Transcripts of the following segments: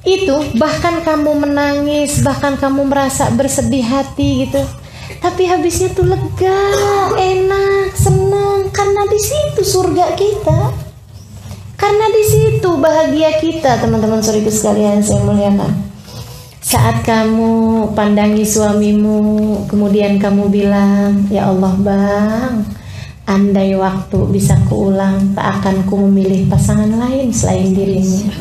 itu bahkan kamu menangis, bahkan kamu merasa bersedih hati gitu, tapi habisnya tuh lega, enak, senang, karena di situ surga kita, karena di situ bahagia kita. Teman-teman saudaraku sekalian saya muliakan, saat kamu pandangi suamimu, kemudian kamu bilang, ya Allah Bang, andai waktu bisa kuulang, tak akan ku memilih pasangan lain selain dirimu.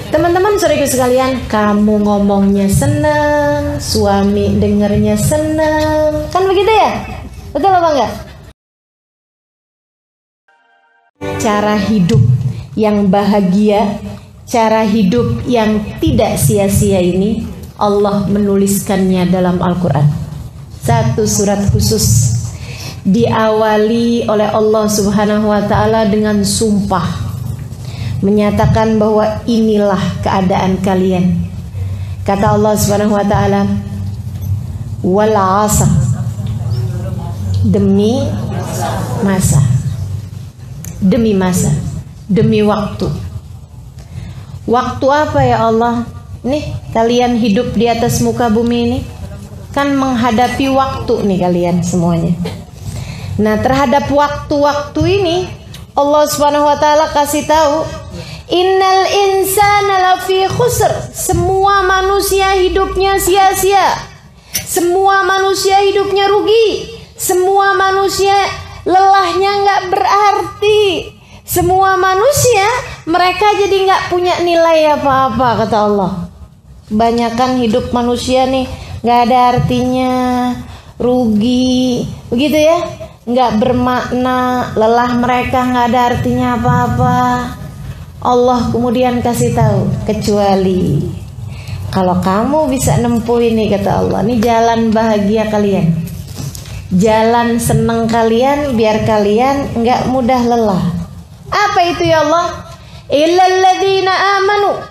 Teman-teman saudaraku sekalian, kamu ngomongnya senang, suami dengernya senang, kan begitu ya? Betul apa enggak? Cara hidup yang bahagia, cara hidup yang tidak sia-sia ini Allah menuliskannya dalam Al-Quran. Satu surat khusus diawali oleh Allah Subhanahu wa ta'ala dengan sumpah, menyatakan bahwa inilah keadaan kalian. Kata Allah Subhanahu wa ta'ala, wal 'asr, demi masa, demi masa, demi waktu. Waktu apa ya Allah? Nih kalian hidup di atas muka bumi ini kan menghadapi waktu nih kalian semuanya. Nah, terhadap waktu-waktu ini Allah Subhanahu wa ta'ala kasih tahu, innal insana lafi khusr. Semua manusia hidupnya sia-sia. Semua manusia hidupnya rugi. Semua manusia lelahnya nggak berarti. Semua manusia mereka jadi nggak punya nilai apa-apa, kata Allah. Kebanyakan hidup manusia nih nggak ada artinya, rugi, begitu ya, nggak bermakna, lelah mereka nggak ada artinya apa-apa. Allah kemudian kasih tahu, kecuali kalau kamu bisa nempuh ini, kata Allah, ini jalan bahagia kalian, jalan senang kalian, biar kalian nggak mudah lelah. Apa itu ya Allah? Illal ladzina amanu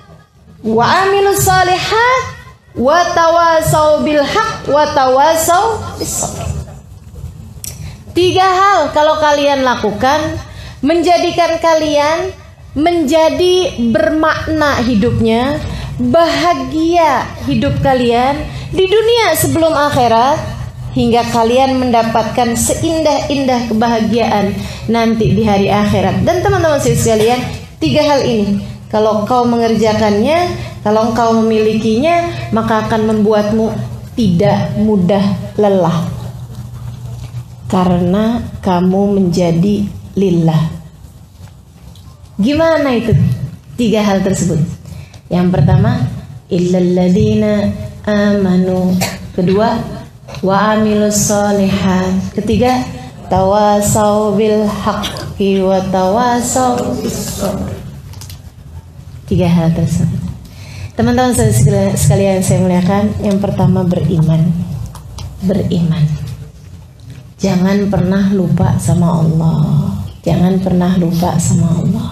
wa amilus shalihat wa tawasau bil haq wa tawasau bis sabr. 3 hal kalau kalian lakukan menjadikan kalian menjadi bermakna hidupnya, bahagia hidup kalian di dunia sebelum akhirat, hingga kalian mendapatkan seindah-indah kebahagiaan nanti di hari akhirat. Dan teman-teman sekalian, 3 hal ini kalau kau mengerjakannya, kalau engkau memilikinya, maka akan membuatmu tidak mudah lelah, karena kamu menjadi lillah. Gimana itu 3 hal tersebut? Yang pertama, illal ladzina amanu. Kedua, wa amilus sholihat. Ketiga, tawasau bil haqqi wa tawasau bis sabr. 3 hal tersebut. Teman-teman sekalian saya muliakan, yang pertama beriman. Beriman. Jangan pernah lupa sama Allah. Jangan pernah lupa sama Allah.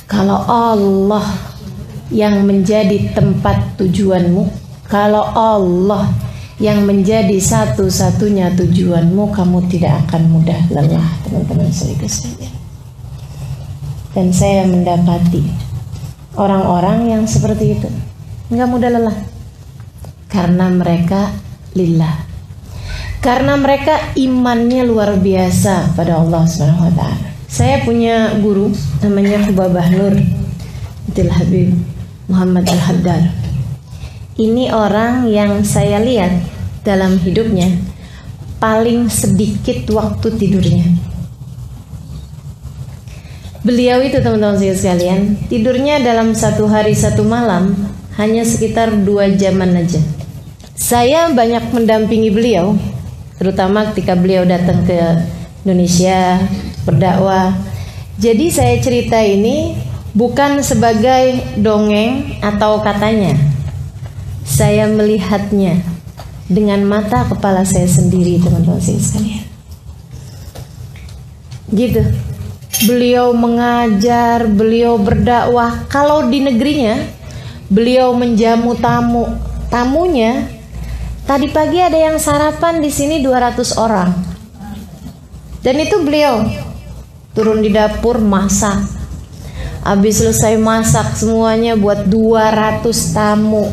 Kalau Allah yang menjadi tempat tujuanmu, kalau Allah yang menjadi satu-satunya tujuanmu, kamu tidak akan mudah lelah, teman-teman sekalian. Dan saya mendapati orang-orang yang seperti itu nggak mudah lelah, karena mereka lillah, karena mereka imannya luar biasa pada Allah Subhanahu wa ta'ala. Saya punya guru namanya Hubabah Nur Abdul Habib Muhammad Al-Haddad. Ini orang yang saya lihat dalam hidupnya paling sedikit waktu tidurnya. Beliau itu, teman-teman sekalian, tidurnya dalam 1 hari 1 malam hanya sekitar 2 jaman aja. Saya banyak mendampingi beliau, terutama ketika beliau datang ke Indonesia berdakwah. Jadi saya cerita ini bukan sebagai dongeng atau katanya. Saya melihatnya dengan mata kepala saya sendiri, teman-teman sekalian. Gitu. Beliau mengajar, beliau berdakwah. Kalau di negerinya, beliau menjamu tamunya. Tadi pagi ada yang sarapan di sini 200 orang. Dan itu beliau turun di dapur masak. Habis selesai masak semuanya buat 200 tamu.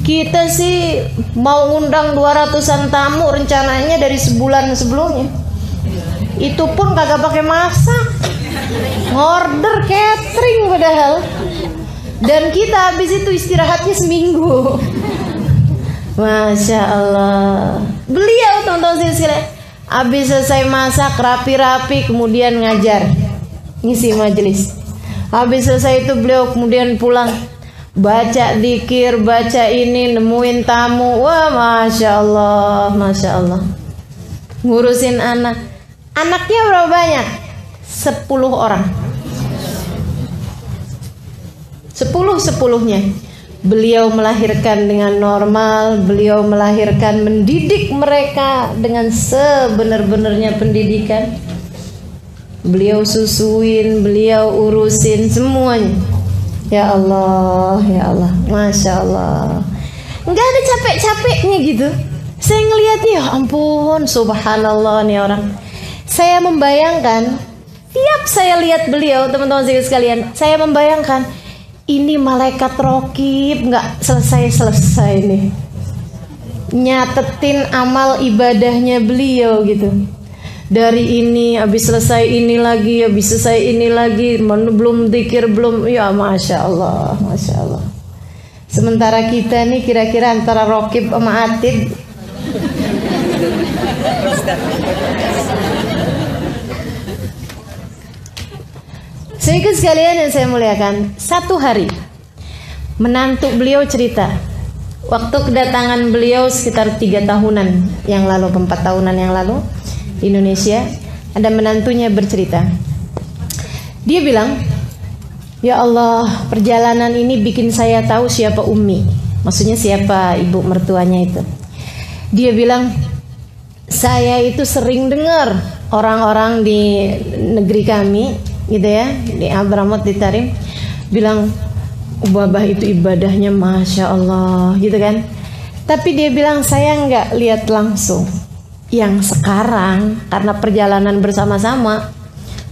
Kita sih mau ngundang 200-an tamu rencananya dari sebulan sebelumnya. Itu pun kagak pakai masak, ngorder catering padahal. Dan kita habis itu istirahatnya seminggu. Masya Allah. Beliau teman-teman sekalian, habis selesai masak rapi-rapi kemudian ngajar, ngisi majelis. Habis selesai itu beliau kemudian pulang, baca dzikir, baca ini, nemuin tamu. Wah, Masya Allah, Masya Allah. Ngurusin anak. Anaknya berapa banyak? 10 orang. 10-10-nya. Beliau melahirkan dengan normal. Beliau melahirkan, mendidik mereka dengan sebenar-benarnya pendidikan. Beliau susuin, beliau urusin semuanya. Ya Allah, ya Allah, Masya Allah. Nggak ada capek-capeknya gitu. Saya ngeliatnya, ya ampun, subhanallah nih orang. Saya membayangkan, tiap saya lihat beliau, teman-teman sekalian, saya membayangkan ini malaikat rokib nggak selesai-selesai nih, nyatetin amal ibadahnya beliau gitu. Dari ini habis selesai ini lagi, habis selesai ini lagi, belum dzikir belum, ya Masya Allah, Masya Allah. Sementara kita nih kira-kira antara rokib sama atid. Sedikit sekalian yang saya muliakan, satu hari menantu beliau cerita, waktu kedatangan beliau sekitar 3 tahunan yang lalu, 4 tahunan yang lalu di Indonesia, ada menantunya bercerita. Dia bilang, ya Allah, perjalanan ini bikin saya tahu siapa Umi, maksudnya siapa ibu mertuanya itu. Dia bilang, saya itu sering dengar orang-orang di negeri kami gitu ya, di Abramut, di Tarim, bilang Babah itu ibadahnya Masya Allah gitu kan. Tapi dia bilang saya nggak lihat langsung. Yang sekarang karena perjalanan bersama-sama,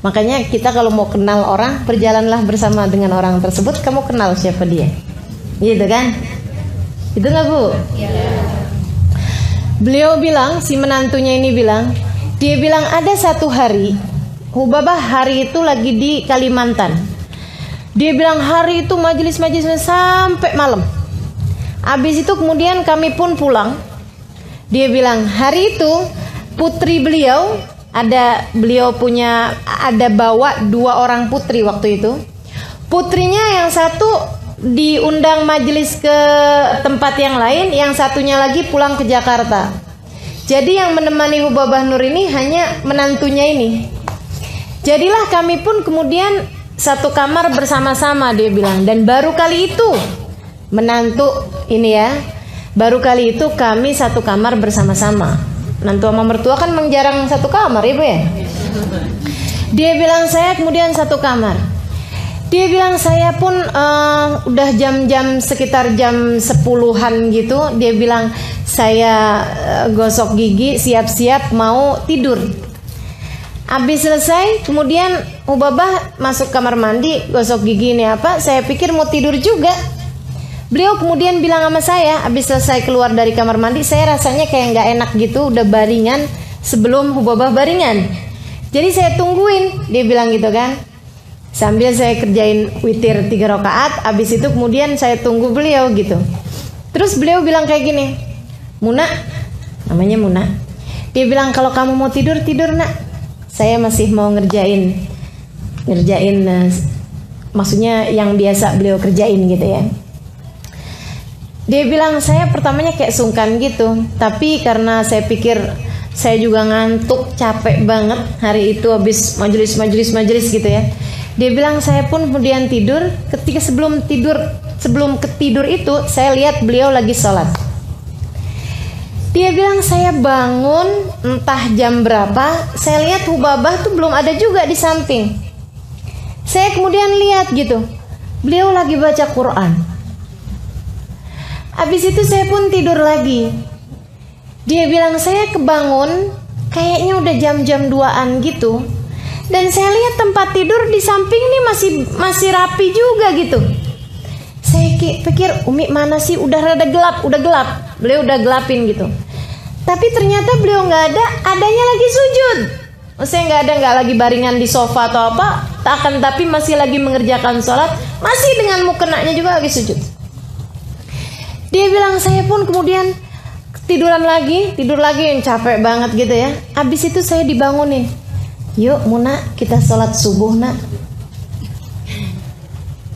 makanya kita kalau mau kenal orang, berjalanlah bersama dengan orang tersebut, kamu kenal siapa dia, gitu kan? Itu nggak Bu? Ya. Beliau bilang, si menantunya ini bilang, dia bilang ada satu hari, Hubabah hari itu lagi di Kalimantan. Dia bilang hari itu majelis-majelisnya sampai malam. Habis itu kemudian kami pun pulang. Dia bilang hari itu putri beliau, beliau punya, ada bawa 2 orang putri waktu itu. Putrinya yang satu diundang majelis ke tempat yang lain, yang satunya lagi pulang ke Jakarta. Jadi yang menemani Hubabah Nur ini hanya menantunya ini. Jadilah kami pun kemudian satu kamar bersama-sama, dia bilang. Dan baru kali itu menantu ini ya, baru kali itu kami satu kamar bersama-sama. Menantu sama mertua kan jarang satu kamar ibu ya. Dia bilang saya kemudian satu kamar. Dia bilang saya pun udah jam-jam sekitar jam 10-an gitu. Dia bilang saya gosok gigi, siap-siap mau tidur. Habis selesai kemudian Hubabah masuk kamar mandi, gosok gigi ini apa, saya pikir mau tidur juga. Beliau kemudian bilang sama saya, habis selesai keluar dari kamar mandi, saya rasanya kayak nggak enak gitu, udah baringan sebelum Hubabah baringan. Jadi saya tungguin, dia bilang gitu kan. Sambil saya kerjain witir 3 rakaat, habis itu kemudian saya tunggu beliau gitu. Terus beliau bilang kayak gini, Muna, namanya Muna. Dia bilang kalau kamu mau tidur, tidur nak. Saya masih mau ngerjain maksudnya yang biasa beliau kerjain gitu ya. Dia bilang saya pertamanya kayak sungkan gitu, tapi karena saya pikir saya juga ngantuk, capek banget hari itu habis majelis gitu ya. Dia bilang saya pun kemudian tidur. Ketika sebelum ketidur itu saya lihat beliau lagi sholat. Dia bilang saya bangun entah jam berapa, saya lihat Hubabah tuh belum ada juga di samping. Saya kemudian lihat gitu, beliau lagi baca Quran. Habis itu saya pun tidur lagi. Dia bilang saya kebangun, kayaknya udah jam-jam 2-an gitu. Dan saya lihat tempat tidur di samping nih masih rapi juga gitu. Saya pikir Umi mana sih, udah rada gelap, beliau udah gelapin gitu. Tapi ternyata beliau nggak ada, adanya lagi sujud. Maksudnya nggak lagi baringan di sofa atau apa, tapi masih lagi mengerjakan sholat, masih dengan mukenanya juga lagi sujud. Dia bilang, saya pun kemudian tidur lagi yang capek banget gitu ya. Abis itu saya dibangunin, yuk Muna kita sholat subuh nak.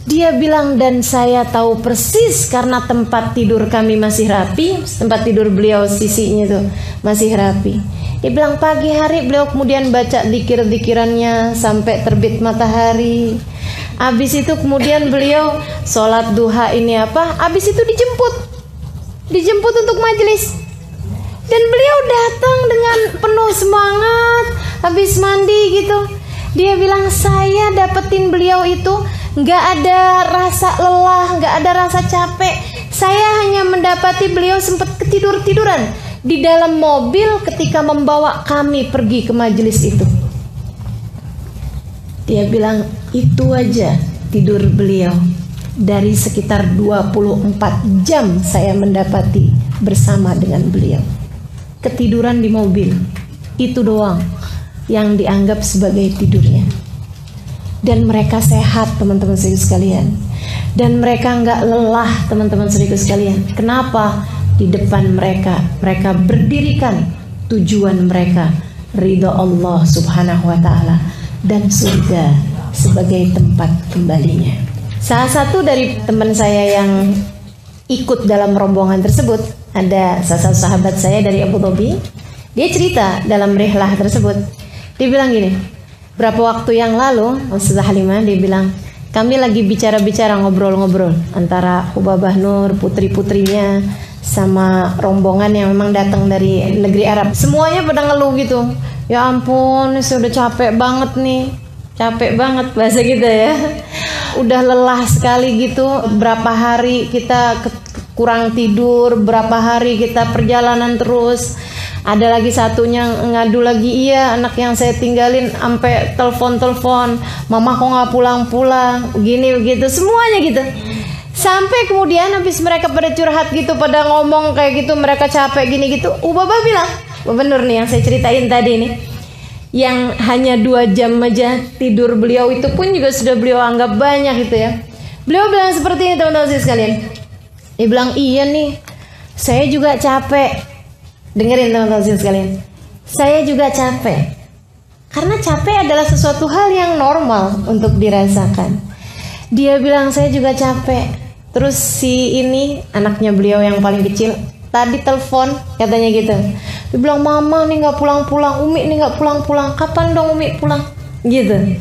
Dia bilang, dan saya tahu persis karena tempat tidur kami masih rapi, tempat tidur beliau sisinya tuh masih rapi. Dia bilang pagi hari beliau kemudian baca zikir-zikirannya sampai terbit matahari. Habis itu kemudian beliau sholat duha ini apa, habis itu dijemput untuk majelis. Dan beliau datang dengan penuh semangat, habis mandi gitu. Dia bilang, saya dapetin beliau itu nggak ada rasa lelah, nggak ada rasa capek. Saya hanya mendapati beliau sempat ketiduran di dalam mobil ketika membawa kami pergi ke majelis itu. Dia bilang, itu aja tidur beliau. Dari sekitar 24 jam saya mendapati bersama dengan beliau. Ketiduran di mobil, itu doang yang dianggap sebagai tidurnya. Dan mereka sehat teman-teman saudaraku sekalian. Dan mereka nggak lelah teman-teman saudaraku sekalian. Kenapa? Di depan mereka berdirikan tujuan mereka, ridha Allah subhanahu wa ta'ala dan surga sebagai tempat kembalinya. Salah satu dari teman saya yang ikut dalam rombongan tersebut, ada salah satu sahabat saya dari Abu Dhabi. Dia cerita dalam rihlah tersebut, dia bilang gini, berapa waktu yang lalu, Ustazah Halimah, dia bilang, kami lagi bicara-bicara, ngobrol-ngobrol antara Hubabah Nur, putri-putrinya, sama rombongan yang memang datang dari negeri Arab. Semuanya pada ngeluh gitu, ya ampun, saya udah capek banget nih, capek banget bahasa kita ya, udah lelah sekali gitu, berapa hari kita kurang tidur, berapa hari kita perjalanan terus. Ada lagi satunya ngadu lagi, iya anak yang saya tinggalin sampai telepon, mama kok nggak pulang-pulang, gini begitu, semuanya gitu. Sampai kemudian habis mereka pada curhat gitu, pada ngomong kayak gitu, mereka capek gini gitu, Ubabah bilang, bener nih yang saya ceritain tadi nih, yang hanya 2 jam aja tidur beliau itu pun juga sudah beliau anggap banyak gitu ya. Beliau bilang seperti ini teman-teman sekalian, dia bilang, iya nih saya juga capek. Dengerin teman-teman sekalian, saya juga capek. Karena capek adalah sesuatu hal yang normal untuk dirasakan. Dia bilang, saya juga capek. Terus si ini, anaknya beliau yang paling kecil, tadi telepon katanya gitu. Dia bilang, mama nih gak pulang-pulang, Umi nih gak pulang-pulang, kapan dong Umi pulang? Gitu.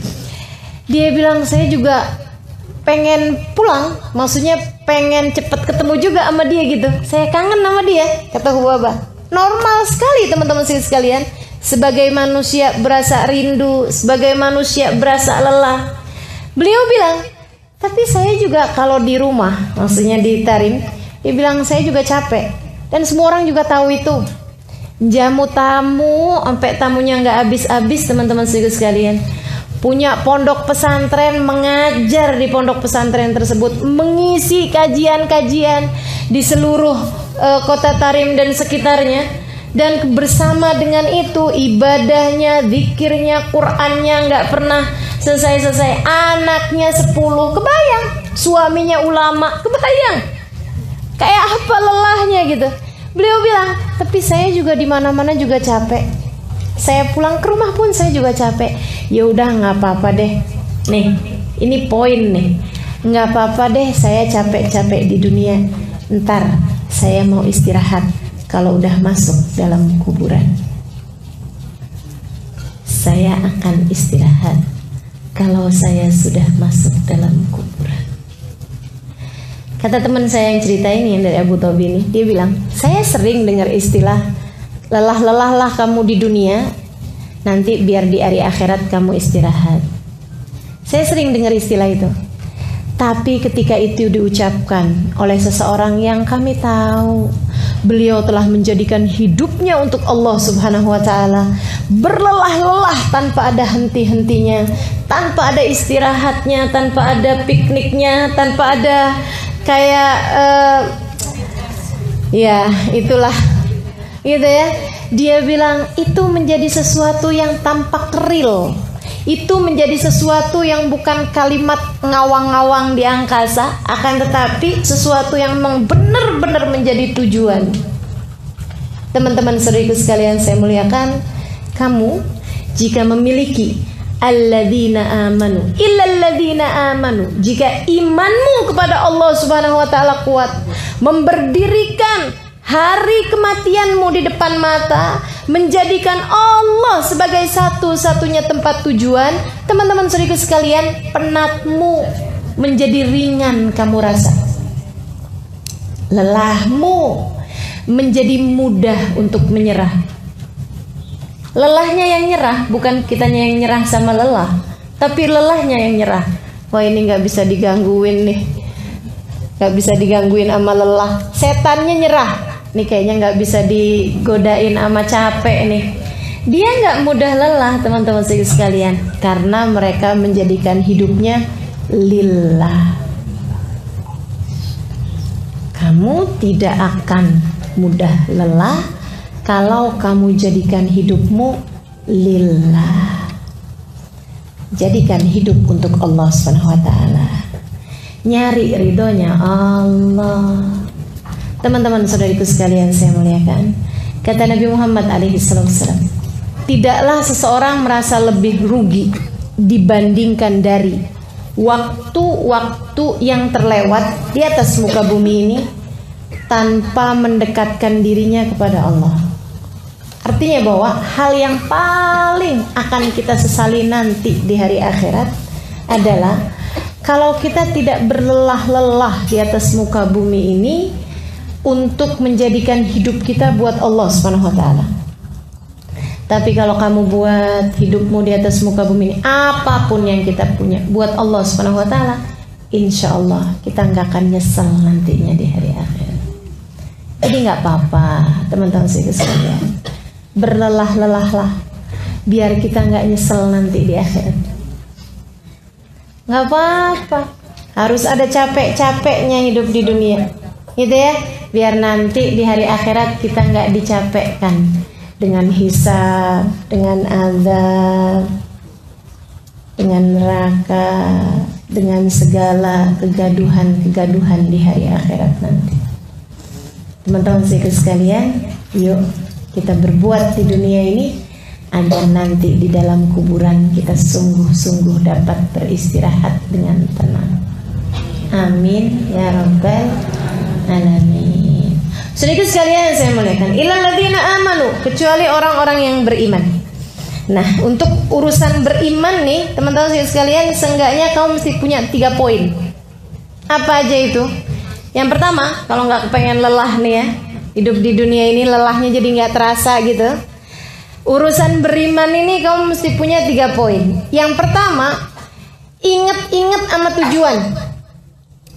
Dia bilang, saya juga pengen pulang, maksudnya pengen cepet ketemu juga sama dia gitu. Saya kangen sama dia, kata Hubabah. Normal sekali teman-teman sekalian. Sebagai manusia berasa rindu, sebagai manusia berasa lelah. Beliau bilang, tapi saya juga kalau di rumah, maksudnya di Tarim, dia bilang saya juga capek. Dan semua orang juga tahu itu. Jamu tamu, sampai tamunya nggak habis-habis teman-teman sekalian. Punya pondok pesantren, mengajar di pondok pesantren tersebut, mengisi kajian-kajian di seluruh kota Tarim dan sekitarnya. Dan bersama dengan itu ibadahnya, zikirnya, Qur'annya nggak pernah selesai-selesai. Anaknya 10, kebayang. Suaminya ulama, kebayang. Kayak apa lelahnya gitu. Beliau bilang, tapi saya juga di mana-mana juga capek. Saya pulang ke rumah pun saya juga capek. Ya udah nggak apa-apa deh. Nih, ini poin nih. Nggak apa-apa deh, saya capek-capek di dunia. Ntar saya mau istirahat kalau udah masuk dalam kuburan. Saya akan istirahat kalau saya sudah masuk dalam kuburan. Kata teman saya yang cerita ini, yang dari Abu Dhabi ini, dia bilang, saya sering dengar istilah lelah-lelahlah kamu di dunia, nanti biar di hari akhirat kamu istirahat. Saya sering dengar istilah itu. Tapi ketika itu diucapkan oleh seseorang yang kami tahu beliau telah menjadikan hidupnya untuk Allah Subhanahu wa Ta'ala, berlelah-lelah tanpa ada henti-hentinya, tanpa ada istirahatnya, tanpa ada pikniknya, tanpa ada kayak ya itulah gitu ya. Dia bilang itu menjadi sesuatu yang tampak real. Itu menjadi sesuatu yang bukan kalimat ngawang-ngawang di angkasa, akan tetapi sesuatu yang memang benar-benar menjadi tujuan. Teman-teman saudariku sekalian saya muliakan, kamu jika memiliki alladzina amanu illalladzina amanu, jika imanmu kepada Allah Subhanahu wa Ta'ala kuat, memberdirikan hari kematianmu di depan mata, menjadikan Allah sebagai satu-satunya tempat tujuan, teman-teman saudariku sekalian, penatmu menjadi ringan kamu rasa, lelahmu menjadi mudah untuk menyerah. Lelahnya yang nyerah, bukan kitanya yang nyerah sama lelah, tapi lelahnya yang nyerah. Wah, ini gak bisa digangguin nih, gak bisa digangguin sama lelah. Setannya nyerah, nih kayaknya nggak bisa digodain sama capek nih. Dia nggak mudah lelah, teman-teman sekalian, karena mereka menjadikan hidupnya lillah. Kamu tidak akan mudah lelah kalau kamu jadikan hidupmu lillah. Jadikan hidup untuk Allah Subhanahu wa Ta'ala. Nyari ridhonya Allah. Teman-teman saudariku sekalian saya muliakan, kata Nabi Muhammad SAW, tidaklah seseorang merasa lebih rugi dibandingkan dari waktu-waktu yang terlewat di atas muka bumi ini tanpa mendekatkan dirinya kepada Allah. Artinya bahwa hal yang paling akan kita sesali nanti di hari akhirat adalah kalau kita tidak berlelah-lelah di atas muka bumi ini untuk menjadikan hidup kita buat Allah Subhanahu wa Ta'ala. Tapi kalau kamu buat hidupmu di atas muka bumi ini, apapun yang kita punya buat Allah Subhanahu wa Ta'ala, insya Allah kita nggak akan nyesel nantinya di hari akhir. Jadi nggak apa-apa, teman-teman sekalian, berlelah-lelahlah biar kita nggak nyesel nanti di akhirat. Nggak apa-apa, harus ada capek-capeknya hidup di dunia, gitu ya, biar nanti di hari akhirat kita nggak dicapekkan dengan hisab, dengan azab, dengan neraka, dengan segala kegaduhan-kegaduhan di hari akhirat nanti. Teman-teman sekalian, yuk kita berbuat di dunia ini agar nanti di dalam kuburan kita sungguh-sungguh dapat beristirahat dengan tenang. Amin ya rabbal alamin. Saudara sekalian saya muliakan, illal ladzina amanu, kecuali orang-orang yang beriman. Nah, untuk urusan beriman nih, teman-teman sekalian, seenggaknya kamu mesti punya 3 poin. Apa aja itu? Yang pertama, kalau nggak kepengen lelah nih ya, hidup di dunia ini lelahnya jadi nggak terasa gitu. Urusan beriman ini kamu mesti punya 3 poin. Yang pertama, ingat sama tujuan.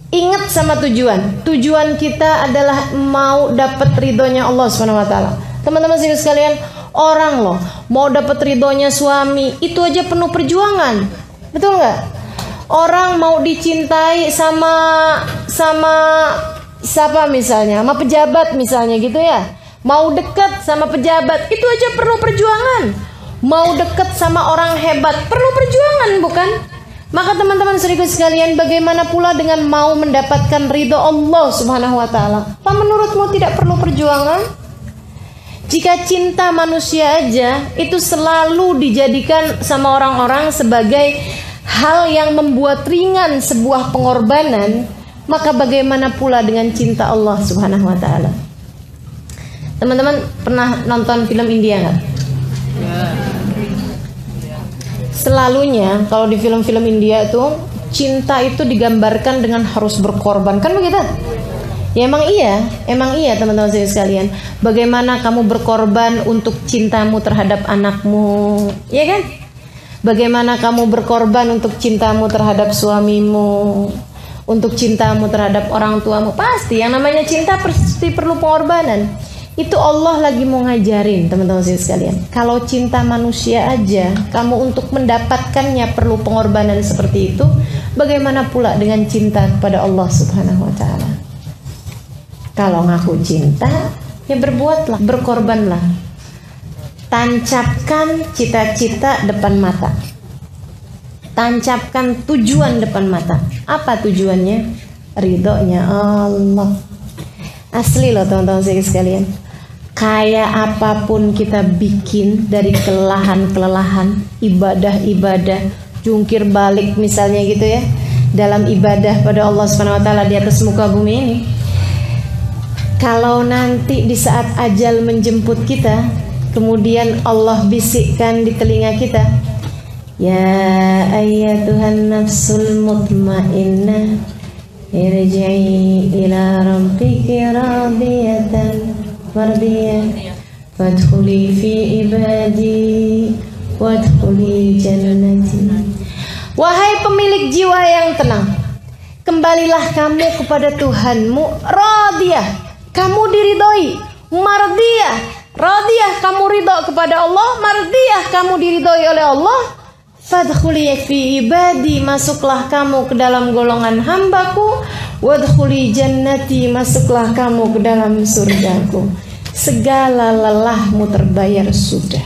Ingat sama tujuan. Tujuan kita adalah mau dapat ridhonya Allah Subhanahu wa Ta'ala. Teman-teman sekalian, orang loh mau dapat ridhonya suami itu aja penuh perjuangan, betul nggak? Orang mau dicintai sama siapa misalnya, sama pejabat misalnya gitu ya, mau dekat sama pejabat itu aja perlu perjuangan. Mau dekat sama orang hebat perlu perjuangan, bukan? Maka teman-teman saudaraku sekalian, bagaimana pula dengan mau mendapatkan ridho Allah Subhanahu wa Ta'ala? Apa menurutmu tidak perlu perjuangan? Jika cinta manusia aja itu selalu dijadikan sama orang-orang sebagai hal yang membuat ringan sebuah pengorbanan, maka bagaimana pula dengan cinta Allah Subhanahu wa Ta'ala? Teman-teman pernah nonton film India nggak? Selalunya kalau di film-film India itu cinta itu digambarkan dengan harus berkorban, kan begitu? Ya emang iya teman-teman sekalian. Bagaimana kamu berkorban untuk cintamu terhadap anakmu, ya kan? Bagaimana kamu berkorban untuk cintamu terhadap suamimu? untuk cintamu terhadap orang tuamu. Pasti yang namanya cinta pasti perlu pengorbanan. Itu Allah lagi mau ngajarin teman-teman sekalian. Kalau cinta manusia aja kamu untuk mendapatkannya perlu pengorbanan seperti itu, bagaimana pula dengan cinta kepada Allah Subhanahu wa taala? Kalau ngaku cinta, ya berbuatlah, berkorbanlah. Tancapkan cita-cita depan mata. Tancapkan tujuan depan mata. Apa tujuannya? Ridhonya Allah. Asli loh teman-teman sekalian. Kayak apapun kita bikin dari kelelahan-kelelahan, ibadah-ibadah, jungkir balik misalnya gitu ya, dalam ibadah pada Allah Subhanahu wa taala di atas muka bumi ini. Kalau nanti di saat ajal menjemput kita, kemudian Allah bisikkan di telinga kita, ya ayyatuhan nafsul mutmainnah, irji'i ila rabbiki radiyatan mardiyah, fadkhuli fi ibadi wadkhuli jannati. Wahai pemilik jiwa yang tenang, kembalilah kamu kepada Tuhanmu, radiyah, kamu diridhoi, mardiyah, radiyah, kamu ridho kepada Allah, mardiyah, kamu diridhoi oleh Allah. Fadkhuli fi ibadi, masuklah kamu ke dalam golongan hambaku. Wadkhuli jannati, masuklah kamu ke dalam surgaku. Segala lelahmu terbayar sudah.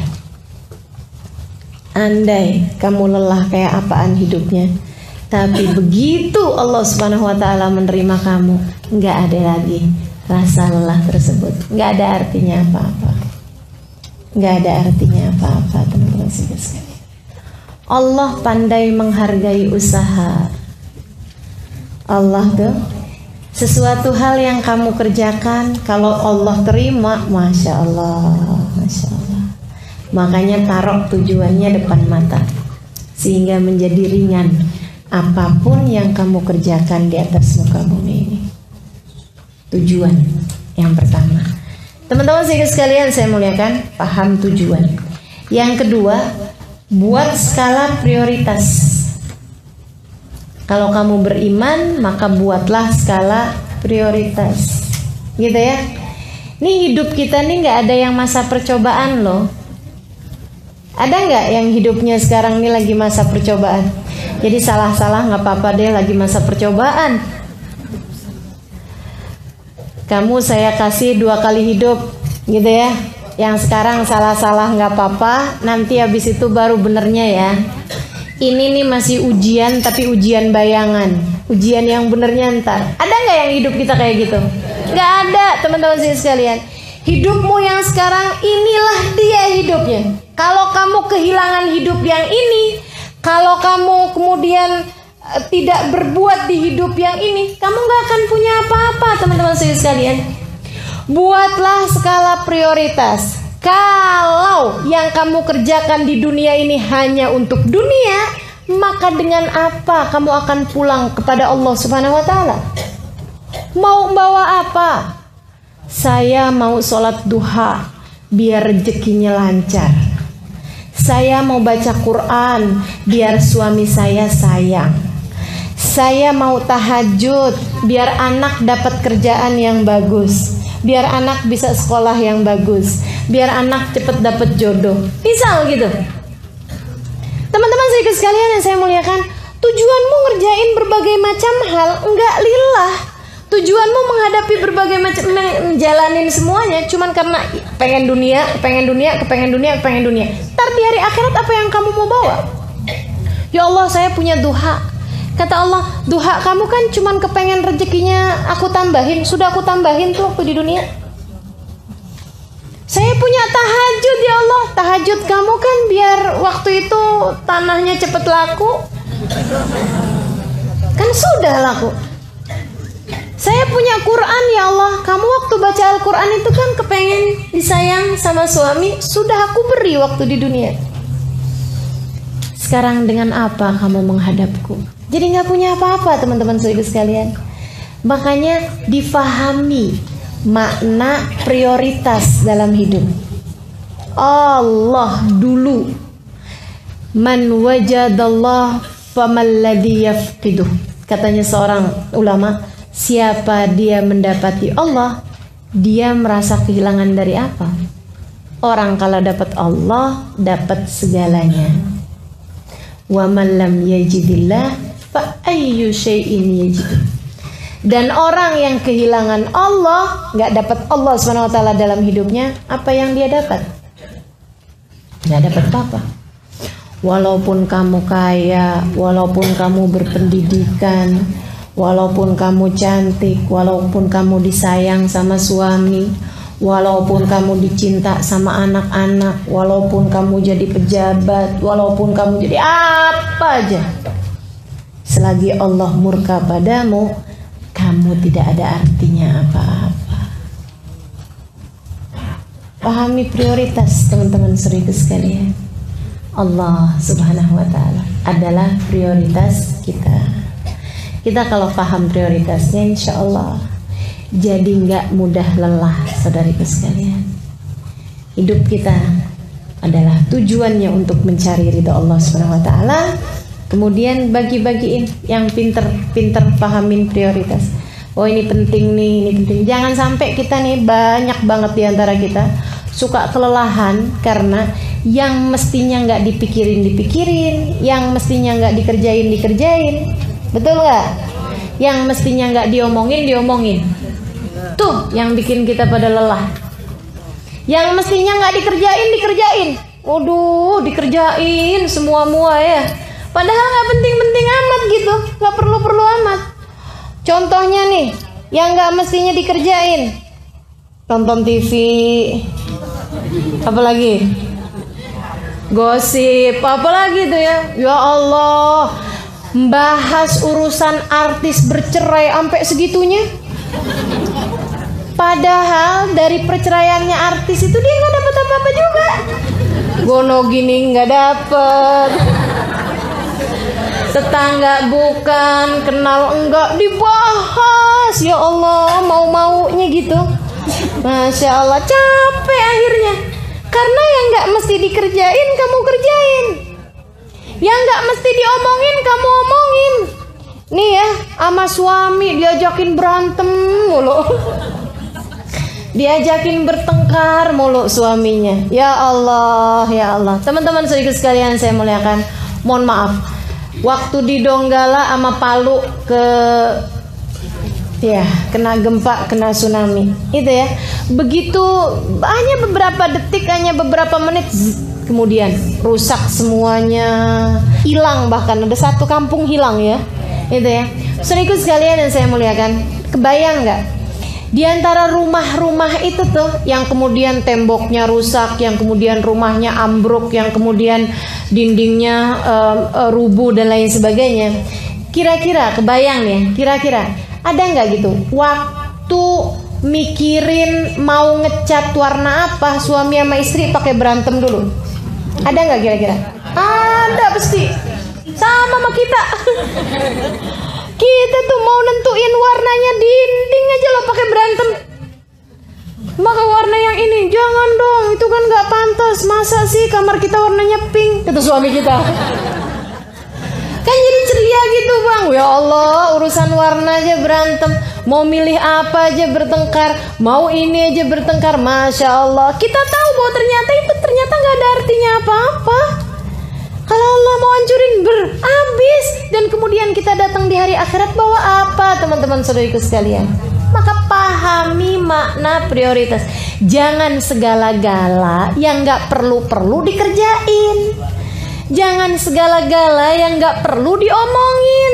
Andai kamu lelah kayak apaan hidupnya, tapi begitu Allah Subhanahu wa taala menerima kamu, nggak ada lagi rasa lelah tersebut, nggak ada artinya apa-apa. Nggak ada artinya apa-apa teman-teman sekalian. Allah pandai menghargai usaha. Allah tuh sesuatu hal yang kamu kerjakan, kalau Allah terima, masya Allah, masya Allah. Makanya taruh tujuannya depan mata, sehingga menjadi ringan apapun yang kamu kerjakan di atas muka bumi ini. Tujuan yang pertama, teman-teman sekalian saya muliakan, paham tujuan. Yang kedua, buat skala prioritas. Kalau kamu beriman, maka buatlah skala prioritas, gitu ya. Ini hidup kita nih nggak ada yang masa percobaan loh. Ada nggak yang hidupnya sekarang ini lagi masa percobaan? Jadi salah-salah nggak apa-apa deh, lagi masa percobaan. Kamu saya kasih 2 kali hidup, gitu ya. Yang sekarang salah-salah nggak apa-apa, nanti habis itu baru benernya ya. Ini nih masih ujian, tapi ujian bayangan, ujian yang benernya ntar. Ada nggak yang hidup kita kayak gitu? Nggak ada teman-teman sekalian. Hidupmu yang sekarang inilah dia hidupnya. Kalau kamu kehilangan hidup yang ini, kalau kamu kemudian tidak berbuat di hidup yang ini, kamu nggak akan punya apa-apa teman-teman sekalian. Buatlah skala prioritas. Kalau yang kamu kerjakan di dunia ini hanya untuk dunia, maka dengan apa kamu akan pulang kepada Allah Subhanahu wa taala? Mau bawa apa? Saya mau sholat duha biar rezekinya lancar. Saya mau baca Quran biar suami saya sayang. Saya mau tahajud biar anak dapat kerjaan yang bagus, biar anak bisa sekolah yang bagus, biar anak cepet dapat jodoh. Misal gitu. Teman-teman sekalian yang saya muliakan, tujuanmu ngerjain berbagai macam hal enggak lillah. Tujuanmu menghadapi berbagai macam, menjalanin semuanya cuman karena pengen dunia, pengen dunia, kepengen dunia, pengen dunia. Ntar di hari akhirat apa yang kamu mau bawa? Ya Allah, saya punya duha. Kata Allah, duha kamu kan cuman kepengen rezekinya aku tambahin. Sudah aku tambahin tuh waktu di dunia. Saya punya tahajud ya Allah. Tahajud kamu kan biar waktu itu tanahnya cepet laku. Kan sudah laku. Saya punya Quran ya Allah. Kamu waktu baca Al-Quran itu kan kepengen disayang sama suami. Sudah aku beri waktu di dunia. Sekarang dengan apa kamu menghadapku? Jadi gak punya apa-apa teman-teman sekalian. Makanya difahami makna prioritas dalam hidup. Allah dulu. Man wajadallah faman ladhi yafqiduh. Katanya seorang ulama, siapa dia mendapati Allah, dia merasa kehilangan dari apa? Orang kalau dapat Allah, dapat segalanya. Wa man lam yajidillah fa ayyu syai'in yajid. Dan orang yang kehilangan Allah, nggak dapat Allah SWT dalam hidupnya, apa yang dia dapat? Nggak dapat apa-apa. Walaupun kamu kaya, walaupun kamu berpendidikan, walaupun kamu cantik, walaupun kamu disayang sama suami, walaupun kamu dicinta sama anak-anak, walaupun kamu jadi pejabat, walaupun kamu jadi apa aja, selagi Allah murka padamu, kamu tidak ada artinya apa-apa. Pahami prioritas teman-teman saudaraku sekalian. Allah Subhanahu wa Ta'ala adalah prioritas kita. Kita kalau paham prioritasnya, insya Allah jadi nggak mudah lelah, saudariku sekalian. Hidup kita adalah tujuannya untuk mencari ridha Allah Subhanahu wa Ta'ala. Kemudian bagi-bagiin yang pinter-pinter pahamin prioritas. Oh ini penting nih, ini penting. Jangan sampai kita nih, banyak banget diantara kita suka kelelahan karena yang mestinya nggak dipikirin, yang mestinya nggak dikerjain. Betul nggak? Yang mestinya nggak diomongin. Tuh yang bikin kita pada lelah. Yang mestinya nggak dikerjain. Waduh, dikerjain semua ya. Padahal nggak penting-penting amat gitu, nggak perlu-perlu amat. Contohnya nih, yang nggak mestinya dikerjain, tonton TV, apalagi gosip, apalagi tuh ya. Ya Allah, bahas urusan artis bercerai sampai segitunya. Padahal dari perceraiannya artis itu dia nggak dapat apa-apa juga. Gono gini nggak dapet, tetangga bukan, kenal enggak, dibahas. Ya Allah, mau-maunya gitu. Masya Allah, capek akhirnya. Karena yang nggak mesti dikerjain kamu kerjain, yang nggak mesti diomongin kamu omongin. Nih ya, sama suami diajakin berantem mulu, diajakin bertengkar mulu suaminya. Ya Allah, ya Allah. Teman-teman saudaraku sekalian saya muliakan, mohon maaf, waktu di Donggala sama Palu kena gempa, kena tsunami itu ya, begitu hanya beberapa detik, hanya beberapa menit, kemudian rusak semuanya, hilang, bahkan ada satu kampung hilang ya, itu ya. Saudaraku sekalian yang saya muliakan, kebayang nggak di antara rumah-rumah itu tuh yang kemudian temboknya rusak, yang kemudian rumahnya ambruk, yang kemudian dindingnya rubuh dan lain sebagainya. Kira-kira kebayang nih, kira-kira ada nggak gitu waktu mikirin mau ngecat warna apa, suami sama istri pakai berantem dulu? Ada nggak kira-kira? Ada pasti. Sama kita. Kita tuh mau nentuin warnanya dinding aja lo pakai berantem. Maka warna yang ini jangan dong, itu kan nggak pantas. Masa sih kamar kita warnanya pink? Kata suami kita. Kan jadi ceria gitu bang. Ya Allah, urusan warna aja berantem, mau milih apa aja bertengkar, mau ini aja bertengkar. Masya Allah, kita tahu bahwa ternyata nggak ada artinya apa-apa. Kalau Allah mau hancurin berhabis, dan kemudian kita datang di hari akhirat bawa apa, teman-teman saudariku sekalian? Maka pahami makna prioritas. Jangan segala-gala yang nggak perlu dikerjain. Jangan segala-gala yang gak perlu diomongin.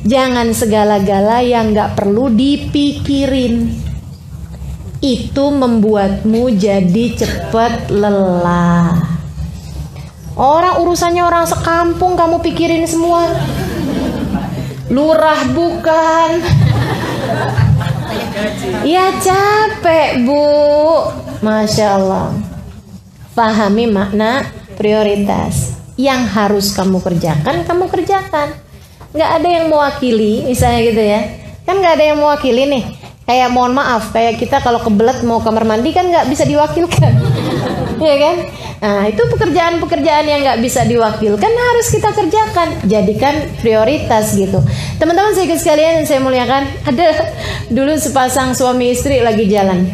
Jangan segala-gala yang gak perlu dipikirin. Itu membuatmu jadi cepat lelah. Orang urusannya orang sekampung kamu pikirin semua. Lurah bukan. Ya capek bu. Masya Allah. Pahami makna prioritas. Yang harus kamu kerjakan, kamu kerjakan. Nggak ada yang mewakili, misalnya gitu ya. Kan nggak ada yang mewakili nih. Kayak mohon maaf, kayak kita kalau kebelet mau kamar mandi kan nggak bisa diwakilkan. Iya kan? Nah, itu pekerjaan-pekerjaan yang nggak bisa diwakilkan harus kita kerjakan. Jadikan prioritas gitu. Teman-teman sekalian yang saya muliakan, ada dulu sepasang suami istri lagi jalan.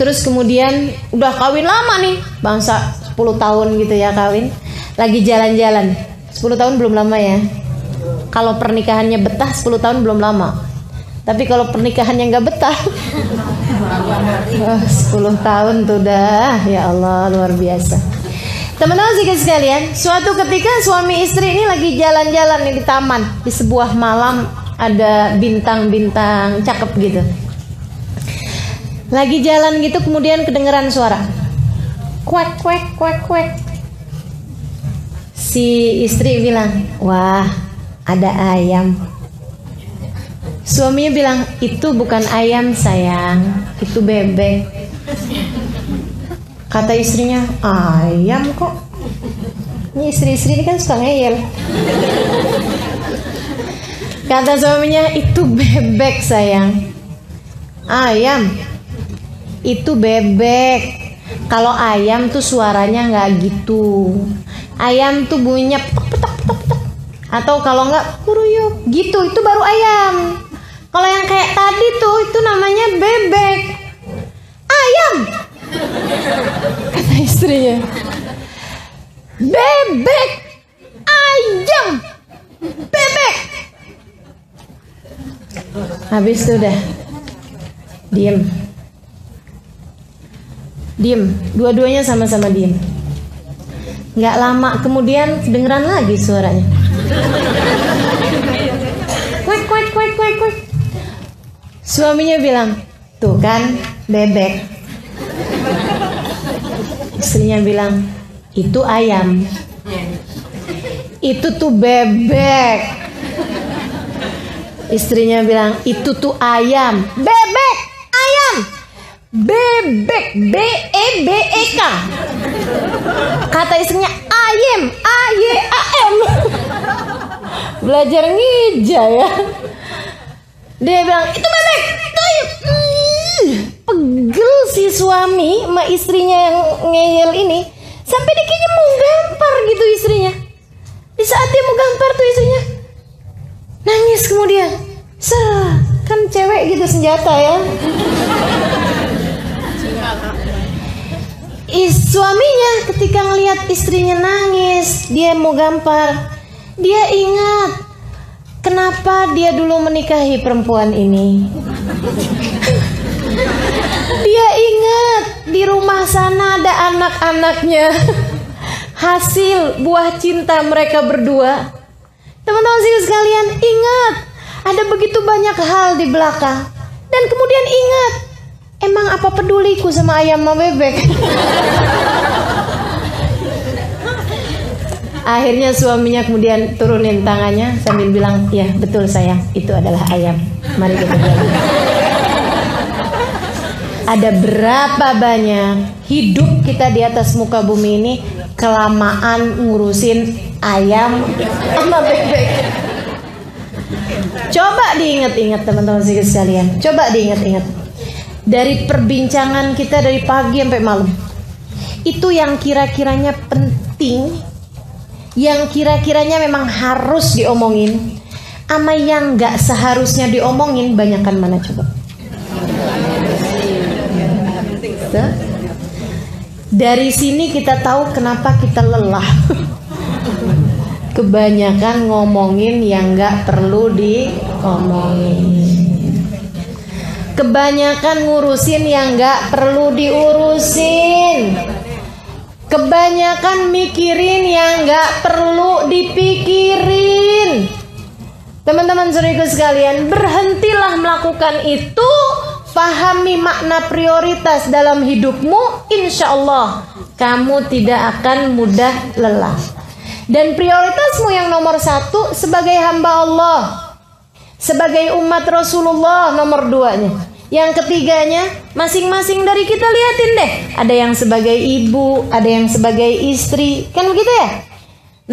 Terus kemudian udah kawin lama nih, bangsa 10 tahun gitu ya kawin. Lagi jalan-jalan. 10 tahun belum lama ya. Kalau pernikahannya betah 10 tahun belum lama. Tapi kalau pernikahannya nggak betah 10 tahun tuh dah. Ya Allah, luar biasa. Teman-teman sekalian, suatu ketika suami istri ini lagi jalan-jalan di taman. Di sebuah malam ada bintang-bintang cakep gitu. Lagi jalan gitu kemudian kedengeran suara kuek kuek kuek kuek. Si istri bilang, wah ada ayam. Suaminya bilang, itu bukan ayam sayang, itu bebek. Kata istrinya, ayam kok? Ini istri-istri ini kan suka ngeyel. Kata suaminya, itu bebek sayang. Ayam, itu bebek. Kalau ayam tuh suaranya nggak gitu. Ayam tuh bunyinya petok petok petok petok. Atau kalau nggak kuruyuk gitu, itu baru ayam. Kalau yang kayak tadi tuh itu namanya bebek. Ayam, kata istrinya. Bebek, ayam, bebek. Habis itu udah diem. Dua-duanya sama-sama diem. Nggak lama kemudian kedengeran lagi suaranya. Kuek kuek kuek kuek kuek. Suaminya bilang, tuh kan bebek. Istrinya bilang, itu ayam. Itu tuh bebek. Istrinya bilang, itu tuh ayam. Bebek, ayam. Bebek, B-E-B-E-K. Kata istrinya, ayam, A-Y-A-M. Belajar ngija ya. Dia bilang, itu bebek, itu ayam. Pegel si suami sama istrinya yang ngeyel ini. Sampai dia kayaknya mau gampar gitu istrinya. Di saat dia mau gampar tuh istrinya nangis kemudian. Kan cewek gitu senjata ya. Suaminya ketika ngelihat istrinya nangis, dia mau gampar, dia ingat kenapa dia dulu menikahi perempuan ini. Dia ingat di rumah sana ada anak-anaknya, hasil buah cinta mereka berdua. Teman-teman sekalian, ingat ada begitu banyak hal di belakang. Dan kemudian ingat, emang apa peduliku sama ayam sama bebek? Akhirnya suaminya kemudian turunin tangannya sambil bilang, ya betul sayang, itu adalah ayam. Mari kita jalan. Ada berapa banyak hidup kita di atas muka bumi ini kelamaan ngurusin ayam sama bebek. Coba diingat-ingat teman-teman sekalian. Coba diingat-ingat. Dari perbincangan kita dari pagi sampai malam, itu yang kira-kiranya penting, yang kira-kiranya memang harus diomongin, sama yang gak seharusnya diomongin, banyakkan mana coba? Dari sini kita tahu kenapa kita lelah. Kebanyakan ngomongin yang gak perlu diomongin. Kebanyakan ngurusin yang gak perlu diurusin. Kebanyakan mikirin yang gak perlu dipikirin. Teman-teman saudaraku sekalian, berhentilah melakukan itu. Pahami makna prioritas dalam hidupmu, insya Allah kamu tidak akan mudah lelah. Dan prioritasmu yang nomor satu sebagai hamba Allah, sebagai umat Rasulullah nomor 2-nya. Yang ketiganya masing-masing dari kita liatin deh. Ada yang sebagai ibu, ada yang sebagai istri, kan begitu ya?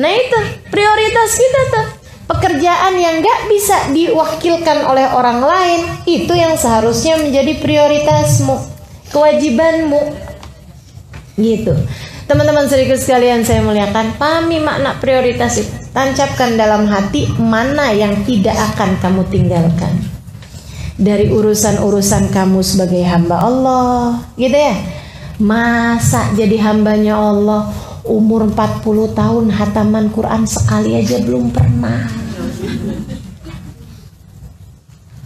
Nah itu prioritas kita tuh. Pekerjaan yang gak bisa diwakilkan oleh orang lain, itu yang seharusnya menjadi prioritasmu, kewajibanmu gitu. Teman-teman saudaraku sekalian saya muliakan, pahami makna prioritas itu. Tancapkan dalam hati mana yang tidak akan kamu tinggalkan dari urusan-urusan kamu sebagai hamba Allah, gitu ya. Masa jadi hambanya Allah umur 40 tahun hataman Quran sekali aja belum pernah.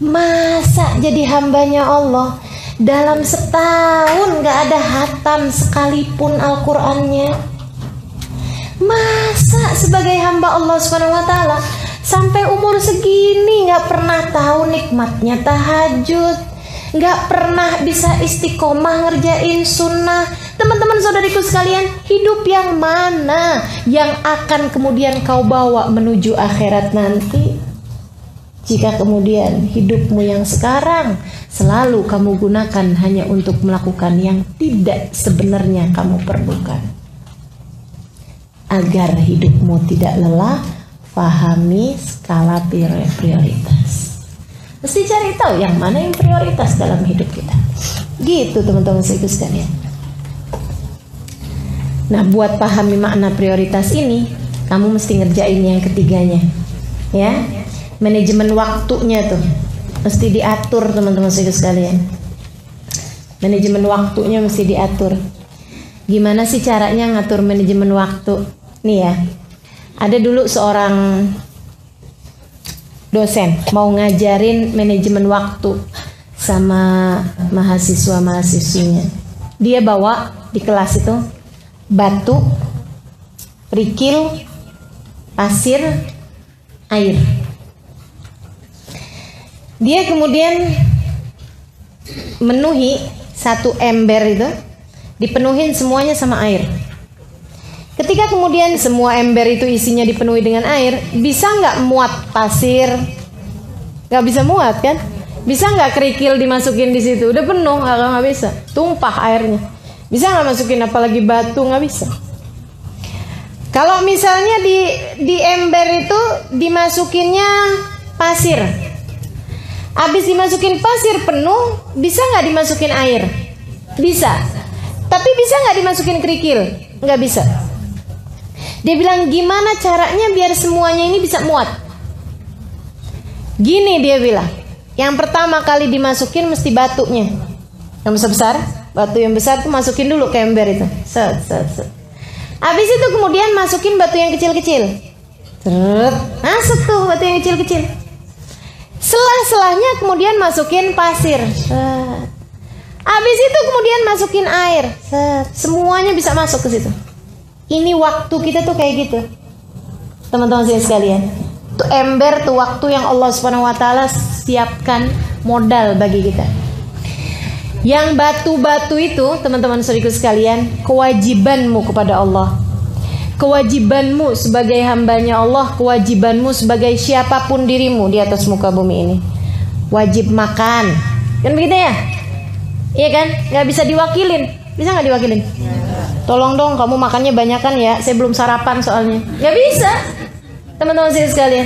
Masa jadi hambanya Allah dalam setahun gak ada hatam sekalipun Al-Qurannya. Masa sebagai hamba Allah SWT sampai umur segini gak pernah tahu nikmatnya tahajud, gak pernah bisa istiqomah ngerjain sunnah. Teman-teman saudariku sekalian, hidup yang mana yang akan kemudian kau bawa menuju akhirat nanti? Jika kemudian hidupmu yang sekarang selalu kamu gunakan hanya untuk melakukan yang tidak sebenarnya kamu perlukan. Agar hidupmu tidak lelah, pahami skala prioritas. Mesti cari tahu yang mana yang prioritas dalam hidup kita. Gitu teman-teman sekalian. Nah, buat pahami makna prioritas ini, kamu mesti ngerjain yang ketiganya. Ya. Manajemen waktunya tuh mesti diatur teman-teman sekalian. Manajemen waktunya mesti diatur. Gimana sih caranya ngatur manajemen waktu? Nih ya, ada dulu seorang dosen mau ngajarin manajemen waktu sama mahasiswa-mahasiswinya. Dia bawa di kelas itu batu, kerikil, pasir, air. Dia kemudian menuhi satu ember itu, dipenuhin semuanya sama air. Ketika kemudian semua ember itu isinya dipenuhi dengan air, bisa nggak muat pasir? Nggak bisa muat kan? Bisa nggak kerikil dimasukin di situ? Udah penuh, nggak bisa. Tumpah airnya. Bisa nggak masukin apalagi batu? Nggak bisa. Kalau misalnya di ember itu dimasukinnya pasir. Habis dimasukin pasir penuh, bisa nggak dimasukin air? Bisa. Tapi bisa nggak dimasukin kerikil? Nggak bisa. Dia bilang, gimana caranya biar semuanya ini bisa muat? Gini dia bilang, yang pertama kali dimasukin mesti batunya. Yang besar-besar, batu yang besar tuh masukin dulu ke ember itu. Set. Habis itu kemudian masukin batu yang kecil-kecil. Masuk tuh batu yang kecil-kecil. Selah-selahnya kemudian masukin pasir. Habis itu kemudian masukin air. Semuanya bisa masuk ke situ. Ini waktu kita tuh kayak gitu. Teman-teman sekalian. Tuh ember tuh waktu yang Allah SWT siapkan modal bagi kita. Yang batu-batu itu, teman-teman saudaraku sekalian, kewajibanmu kepada Allah. Kewajibanmu sebagai hambanya Allah, kewajibanmu sebagai siapapun dirimu di atas muka bumi ini. Wajib makan, kan begitu ya? Iya kan? Gak bisa diwakilin. Bisa gak diwakilin? Tolong dong kamu makannya banyakan ya, saya belum sarapan soalnya. Gak bisa, teman-teman sekalian.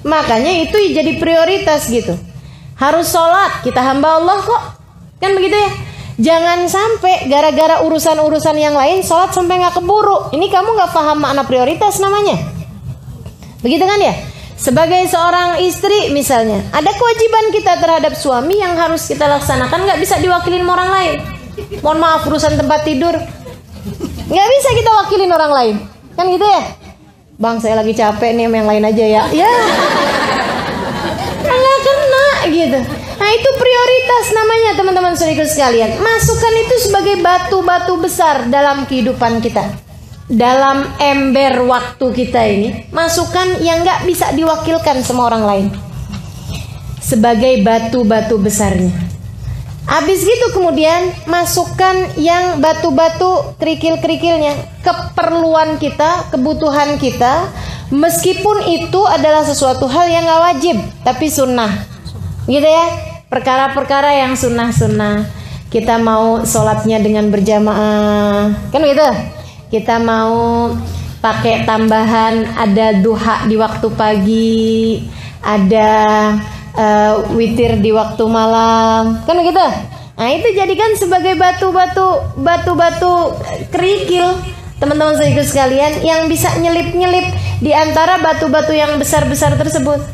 Makanya itu jadi prioritas gitu. Harus sholat, kita hamba Allah kok. Kan begitu ya? Jangan sampai gara-gara urusan-urusan yang lain sholat sampai gak keburu. Ini kamu gak paham makna prioritas namanya. Begitu kan ya? Sebagai seorang istri misalnya, ada kewajiban kita terhadap suami yang harus kita laksanakan, gak bisa diwakilin sama orang lain. Mohon maaf, urusan tempat tidur gak bisa kita wakilin orang lain. Kan gitu ya? Bang, saya lagi capek nih, sama yang lain aja ya. Ya, nggak kena gitu. Nah itu prioritas namanya teman-teman saudaraku sekalian. Masukkan itu sebagai batu-batu besar dalam kehidupan kita. Dalam ember waktu kita ini, masukkan yang gak bisa diwakilkan sama orang lain sebagai batu-batu besarnya. Habis gitu kemudian masukkan yang batu-batu kerikil-kerikilnya, keperluan kita, kebutuhan kita. Meskipun itu adalah sesuatu hal yang gak wajib, tapi sunnah, gitu ya. Perkara-perkara yang sunnah-sunnah. Kita mau sholatnya dengan berjamaah, kan gitu. Kita mau pakai tambahan, ada duha di waktu pagi, ada witir di waktu malam, kan begitu. Nah itu jadikan sebagai batu-batu kerikil, teman-teman sekaligus sekalian, yang bisa nyelip-nyelip di antara batu-batu yang besar-besar tersebut.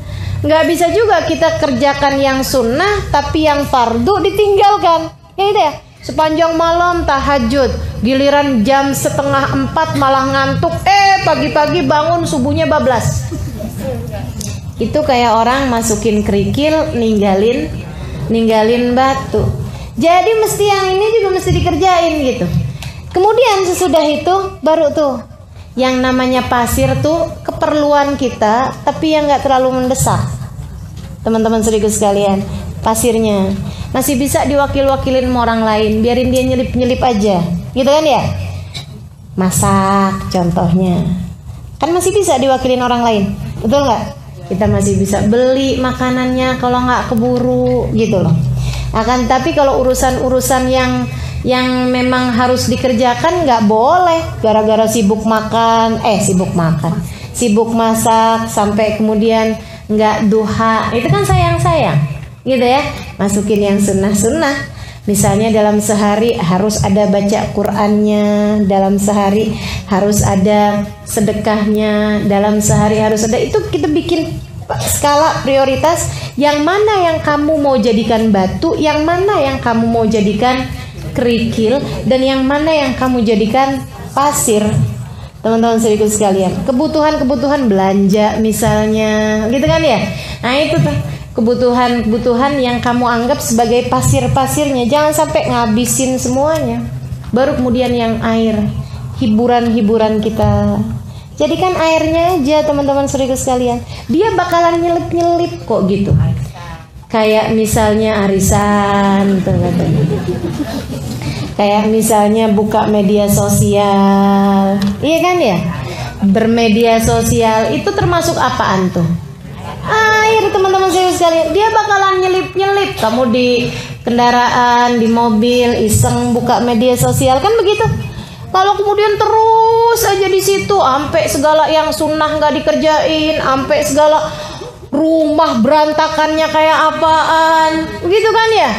Nggak bisa juga kita kerjakan yang sunnah tapi yang fardu ditinggalkan. Ya itu ya. Sepanjang malam tahajud, giliran jam 3:30 malah ngantuk. Pagi-pagi bangun subuhnya bablas. Itu kayak orang masukin kerikil, ninggalin batu. Jadi mesti yang ini juga mesti dikerjain gitu. Kemudian sesudah itu baru tuh yang namanya pasir tuh keperluan kita, tapi yang nggak terlalu mendesak. Teman-teman sekaligus sekalian, pasirnya masih bisa diwakil-wakilin sama orang lain, biarin dia nyelip-nyelip aja, gitu kan ya? Masak contohnya, kan masih bisa diwakilin orang lain, betul nggak? Kita masih bisa beli makanannya kalau nggak keburu, gitu loh. Akan tapi kalau urusan-urusan yang memang harus dikerjakan nggak boleh, gara-gara sibuk masak sampai kemudian nggak duha, itu kan sayang gitu ya. Masukin yang sunnah, misalnya dalam sehari harus ada baca Qur'annya, dalam sehari harus ada sedekahnya, dalam sehari harus ada, itu kita bikin skala prioritas, yang mana yang kamu mau jadikan batu, yang mana yang kamu mau jadikan kerikil, dan yang mana yang kamu jadikan pasir. Teman-teman sekaligus sekalian, kebutuhan belanja misalnya, gitu kan ya. Nah itu tuh kebutuhan yang kamu anggap sebagai pasir-pasirnya, jangan sampai ngabisin semuanya. Baru kemudian yang air, hiburan kita, jadikan airnya aja teman-teman sekaligus sekalian. Dia bakalan nyelip-nyelip kok gitu. Kayak misalnya arisan, kayak misalnya buka media sosial, iya kan ya? Bermedia sosial itu termasuk apaan tuh? Air, teman-teman sekalian. Dia bakalan nyelip-nyelip. Kamu di kendaraan, di mobil, iseng buka media sosial, kan begitu? Kalau kemudian terus aja di situ, sampai segala yang sunnah nggak dikerjain, sampai segala rumah berantakannya kayak apaan, begitu kan ya?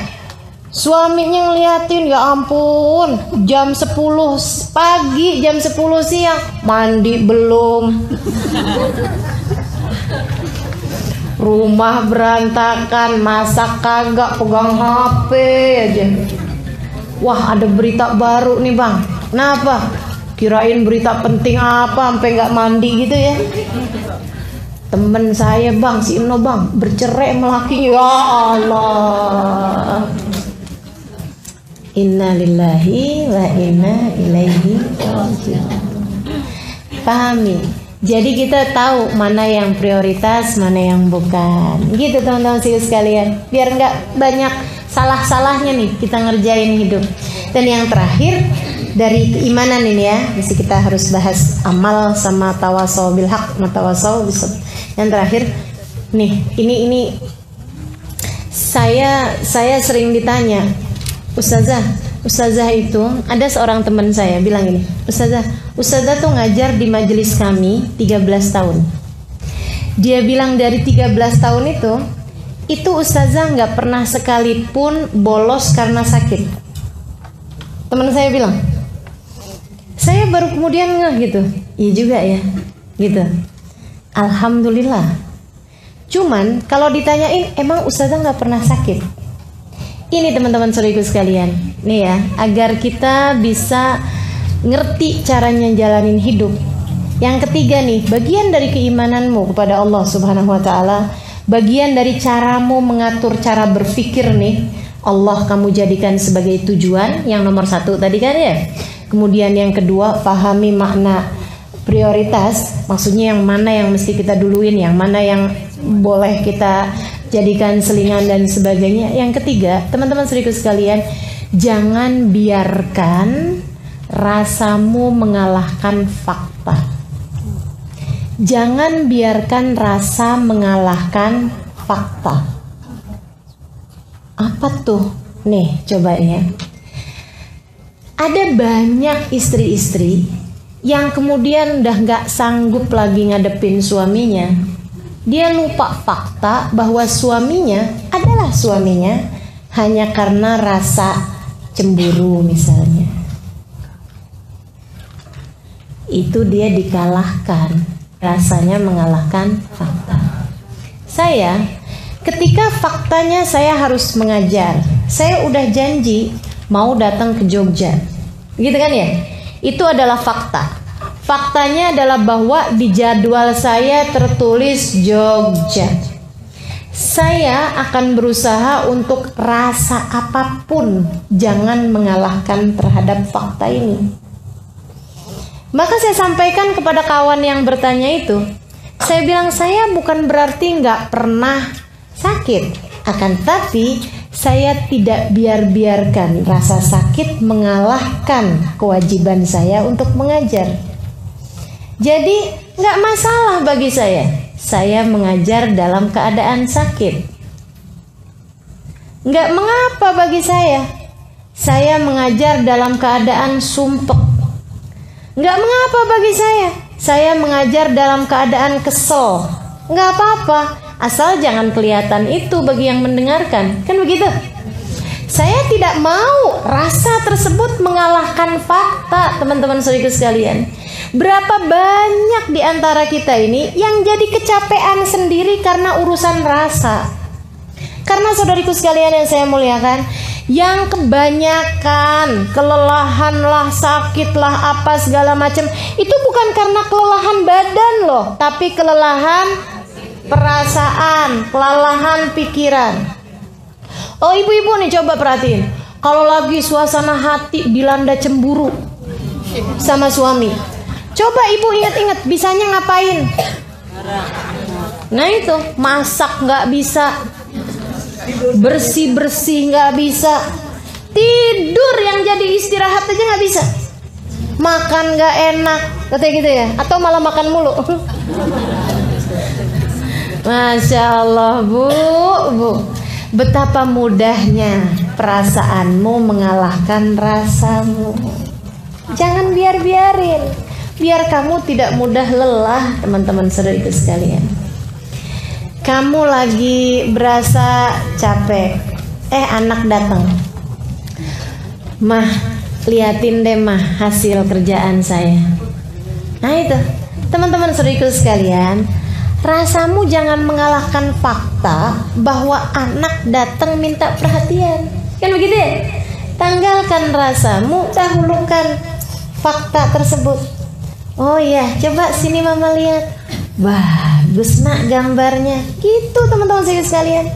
Suaminya ngeliatin, ya ampun, jam 10 pagi, jam 10 siang, mandi belum. Rumah berantakan, masak kagak, pegang HP aja. Wah, ada berita baru nih bang. Kenapa? Kirain berita penting apa sampai nggak mandi gitu ya? Temen saya bang, si Eno bang, bercerai sama lakinya. Ya Allah. Inna lillahi wa inna ilaihi raji'un. Pahami? Jadi kita tahu mana yang prioritas, mana yang bukan. Gitu teman-teman sekalian. Biar nggak banyak salah-salahnya nih kita ngerjain hidup. Dan yang terakhir dari keimanan ini ya, mesti kita harus bahas amal sama tawasau bil haq, sama tawasau bis sabr. Yang terakhir nih, ini saya sering ditanya, Ustazah itu, ada seorang teman saya bilang gini, Ustazah tuh ngajar di majelis kami 13 tahun. Dia bilang dari 13 tahun itu Ustazah nggak pernah sekalipun bolos karena sakit. Teman saya bilang, saya baru kemudian ngeh gitu, iya juga ya, gitu. Alhamdulillah. Cuman kalau ditanyain, emang Ustazah nggak pernah sakit? Ini teman-teman saudaraku sekalian, nih ya, agar kita bisa ngerti caranya jalanin hidup. Yang ketiga nih, bagian dari keimananmu kepada Allah Subhanahu wa Ta'ala, bagian dari caramu mengatur cara berpikir nih, Allah kamu jadikan sebagai tujuan. Yang nomor 1 tadi kan ya. Kemudian yang kedua, pahami makna prioritas, maksudnya yang mana yang mesti kita duluin, yang mana yang boleh kita jadikan selingan dan sebagainya. Yang ketiga, teman-teman saudaraku sekalian, jangan biarkan rasamu mengalahkan fakta. Jangan biarkan rasa mengalahkan fakta. Apa tuh? Nih, coba ya. Ada banyak istri-istri yang kemudian udah gak sanggup lagi ngadepin suaminya. Dia lupa fakta bahwa suaminya adalah suaminya hanya karena rasa cemburu misalnya. itu dia dikalahkan. Rasanya mengalahkan fakta. Saya, ketika faktanya saya harus mengajar, saya udah janji mau datang ke Jogja, gitu kan ya? Itu adalah fakta. Faktanya adalah bahwa di jadwal saya tertulis Jogja. Saya akan berusaha untuk rasa apapun jangan mengalahkan terhadap fakta ini. Maka saya sampaikan kepada kawan yang bertanya itu, saya bilang saya bukan berarti nggak pernah sakit, akan tapi saya tidak biarkan rasa sakit mengalahkan kewajiban saya untuk mengajar. Jadi nggak masalah bagi saya mengajar dalam keadaan sakit. Nggak mengapa bagi saya mengajar dalam keadaan sumpek. Nggak mengapa bagi saya mengajar dalam keadaan kesel. Nggak apa-apa, asal jangan kelihatan itu bagi yang mendengarkan. Kan begitu? Saya tidak mau rasa tersebut mengalahkan fakta, teman-teman saudaraku sekalian. Berapa banyak di antara kita ini yang jadi kecapean sendiri karena urusan rasa. Karena saudariku sekalian yang saya muliakan, yang kebanyakan kelelahan lah, sakit lah, apa segala macam, itu bukan karena kelelahan badan loh, tapi kelelahan perasaan, kelelahan pikiran. Oh ibu-ibu nih coba perhatiin, kalau lagi suasana hati dilanda cemburu sama suami, coba ibu ingat-ingat bisanya ngapain? Nah itu, masak nggak bisa, bersih-bersih nggak bisa, tidur yang jadi istirahat aja nggak bisa, makan nggak enak, katanya gitu ya, atau malah makan mulu. Masya Allah bu, betapa mudahnya perasaanmu mengalahkan rasamu. Jangan biarin, biar kamu tidak mudah lelah, teman-teman saudara itu sekalian. Kamu lagi berasa capek, anak datang, mah liatin deh mah hasil kerjaan saya. Nah itu teman-teman saudariku sekalian, rasamu jangan mengalahkan fakta bahwa anak datang minta perhatian. Kan begitu ya? Tanggalkan rasamu, dahulukan fakta tersebut. Oh iya, coba sini mama lihat. Bagus nak gambarnya. Gitu teman-teman saya sekalian.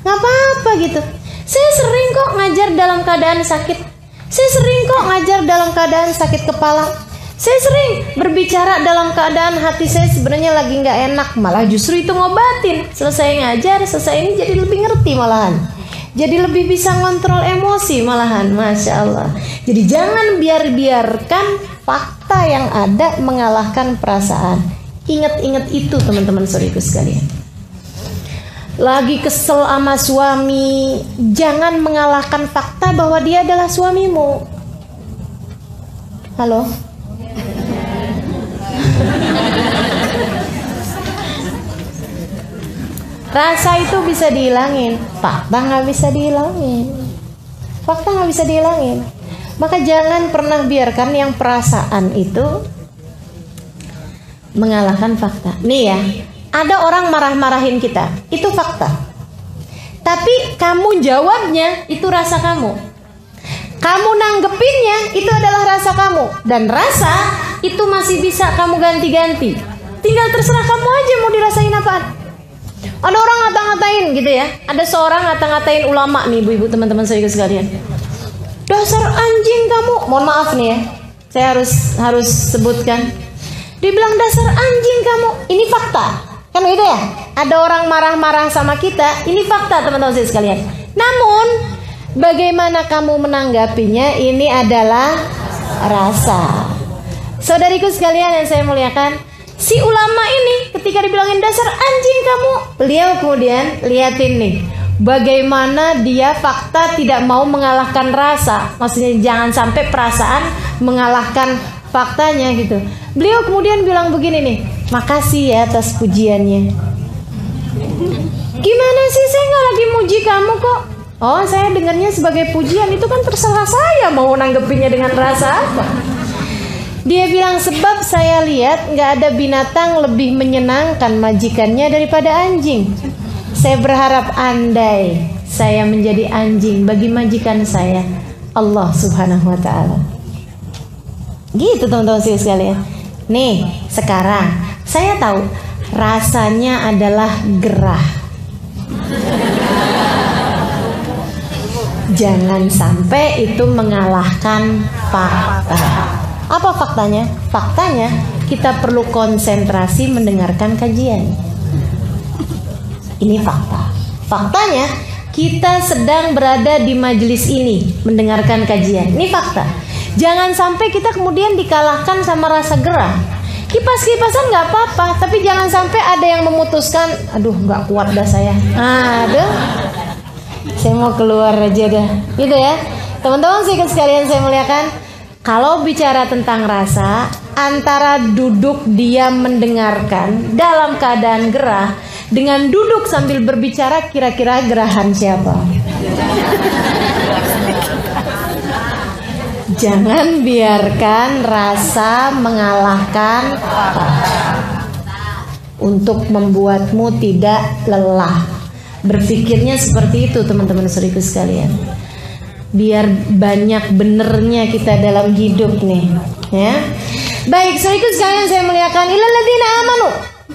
Gak apa-apa gitu. Saya sering kok ngajar dalam keadaan sakit. Saya sering kok ngajar dalam keadaan sakit kepala. Saya sering berbicara dalam keadaan hati saya sebenarnya lagi gak enak, malah justru itu ngobatin. Selesai ngajar, selesai ini jadi lebih ngerti malahan, jadi lebih bisa ngontrol emosi malahan. Masya Allah. Jadi jangan biarkan fakta yang ada mengalahkan perasaan. Ingat-ingat itu teman-teman saudariku sekalian. Lagi kesel sama suami, jangan mengalahkan fakta bahwa dia adalah suamimu. Halo? Rasa itu bisa dihilangin, fakta nggak bisa dihilangin. Fakta nggak bisa dihilangin. Maka jangan pernah biarkan yang perasaan itu mengalahkan fakta. Nih ya, ada orang marah-marahin kita, itu fakta. Tapi kamu jawabnya itu rasa kamu. Kamu nanggepinnya itu adalah rasa kamu. Dan rasa itu masih bisa kamu ganti-ganti. Tinggal terserah kamu aja mau dirasain apaan. Ada orang ngata-ngatain gitu ya. Ada seorang ngata-ngatain ulama nih ibu-ibu teman-teman saya sekalian. Dasar anjing kamu. Mohon maaf nih ya, saya harus sebutkan. Dibilang dasar anjing kamu. Ini fakta. Kan gitu ya. Ada orang marah-marah sama kita. Ini fakta teman-teman saya sekalian. Namun bagaimana kamu menanggapinya, ini adalah rasa. Saudariku sekalian yang saya muliakan, si ulama ini ketika dibilangin dasar anjing kamu, beliau kemudian liatin nih, bagaimana dia fakta tidak mau mengalahkan rasa. Maksudnya jangan sampai perasaan mengalahkan faktanya gitu. Beliau kemudian bilang begini nih, makasih ya atas pujiannya. Gimana sih, saya nggak lagi muji kamu kok. Oh, saya dengarnya sebagai pujian, itu kan terserah saya mau nanggepinnya dengan rasa apa. Dia bilang, sebab saya lihat nggak ada binatang lebih menyenangkan majikannya daripada anjing. Saya berharap andai saya menjadi anjing bagi majikan saya, Allah Subhanahu wa ta'ala. Gitu teman-teman sekalian. Nih, sekarang saya tahu rasanya adalah gerah. Jangan sampai itu mengalahkan fakta. Apa faktanya? Faktanya kita perlu konsentrasi mendengarkan kajian. Ini fakta. Faktanya kita sedang berada di majelis ini mendengarkan kajian. Ini fakta. Jangan sampai kita kemudian dikalahkan sama rasa gerah. Kipas-kipasan nggak apa-apa, tapi jangan sampai ada yang memutuskan, aduh nggak kuat dah saya. Aduh, saya mau keluar aja dah. Gitu ya, teman-teman sekalian saya muliakan. Kalau bicara tentang rasa, antara duduk diam mendengarkan dalam keadaan gerah dengan duduk sambil berbicara, kira-kira gerahan siapa? Jangan biarkan rasa mengalahkan untuk membuatmu tidak lelah. Berpikirnya seperti itu teman-teman saudaraku sekalian. Biar banyak benernya kita dalam hidup nih, ya. Baik, saudaraku sekalian saya muliakan, illalladzina amanu,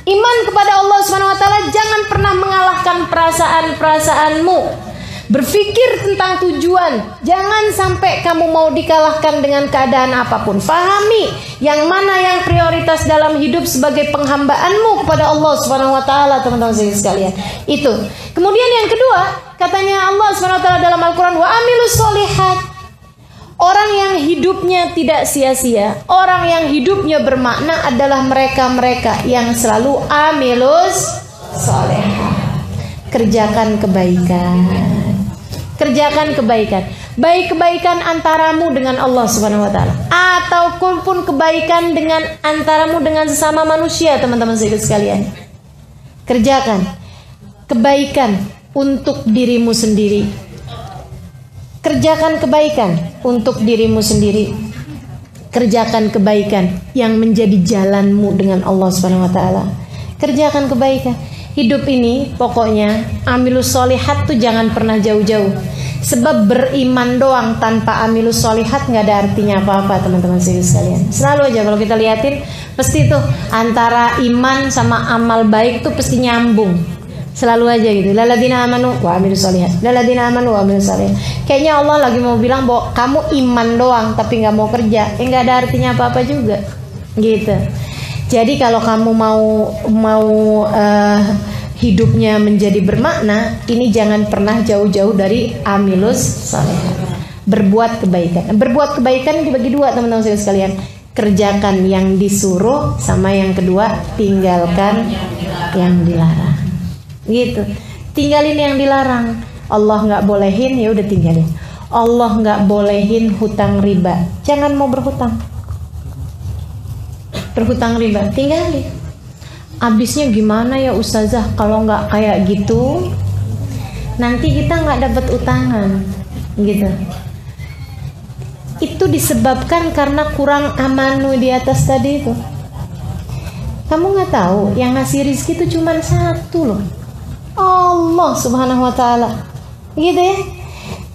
iman kepada Allah Subhanahu wa taala jangan pernah mengalahkan perasaan-perasaanmu. Berpikir tentang tujuan, jangan sampai kamu mau dikalahkan dengan keadaan apapun. Fahami yang mana yang prioritas dalam hidup sebagai penghambaanmu kepada Allah Subhanahu wa taala, teman-teman sekalian. Itu. Kemudian yang kedua, katanya Allah Subhanahu wa taala dalam Al-Qur'an, wa amilus sholihat. Orang yang hidupnya tidak sia-sia, orang yang hidupnya bermakna adalah mereka-mereka yang selalu amilus sholihat. Kerjakan kebaikan. Kerjakan kebaikan, baik kebaikan antaramu dengan Allah Subhanahu wa taala ataupun pun kebaikan dengan antaramu dengan sesama manusia, teman-teman sekalian. Kerjakan kebaikan untuk dirimu sendiri. Kerjakan kebaikan untuk dirimu sendiri. Kerjakan kebaikan yang menjadi jalanmu dengan Allah Subhanahu wa taala. Kerjakan kebaikan. Hidup ini pokoknya amilus sholihat tuh jangan pernah jauh-jauh. Sebab beriman doang tanpa amilus sholihat nggak ada artinya apa-apa, teman-teman sekalian. Selalu aja kalau kita liatin, pasti tuh antara iman sama amal baik tuh pasti nyambung. Selalu aja gitu. Lalladzina amanu wa amilus sholihat. Lalladzina amanu wa amilus sholihat. Kayaknya Allah lagi mau bilang bahwa kamu iman doang tapi nggak mau kerja, nggak ada artinya apa-apa juga. Gitu. Jadi kalau kamu mau hidupnya menjadi bermakna, ini jangan pernah jauh-jauh dari amilus sholihat. Berbuat kebaikan. Berbuat kebaikan dibagi dua, teman-teman sekalian. Kerjakan yang disuruh, sama yang kedua tinggalkan yang dilarang. Gitu. Tinggalin yang dilarang. Allah nggak bolehin, ya udah tinggalin. Allah nggak bolehin hutang riba. Jangan mau berhutang. Berhutang riba, tinggalin. Abisnya gimana ya ustazah kalau nggak kayak gitu? Nanti kita nggak dapat utangan, gitu. Itu disebabkan karena kurang amanu di atas tadi itu. Kamu nggak tahu yang ngasih rizki itu cuma satu loh, Allah Subhanahu wa taala. Gitu ya.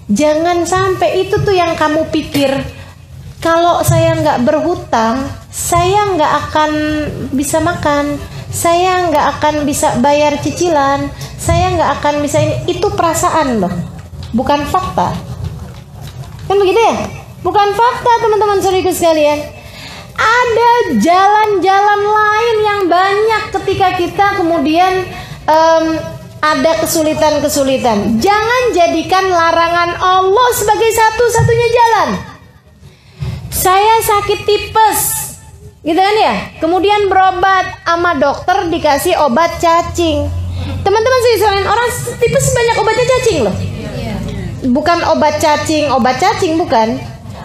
Jangan sampai itu tuh yang kamu pikir, kalau saya nggak berhutang, saya nggak akan bisa makan, saya nggak akan bisa bayar cicilan, saya nggak akan bisa ini. Itu perasaan loh, bukan fakta. Kan begitu ya? Bukan fakta, teman-teman saudaraku sekalian. Ada jalan-jalan lain yang banyak ketika kita kemudian ada kesulitan-kesulitan. Jangan jadikan larangan Allah sebagai satu-satunya jalan. Saya sakit tipes, gitu kan ya? Kemudian berobat sama dokter dikasih obat cacing. Teman-teman sekalian, orang tipes banyak obatnya cacing loh. Bukan obat cacing bukan.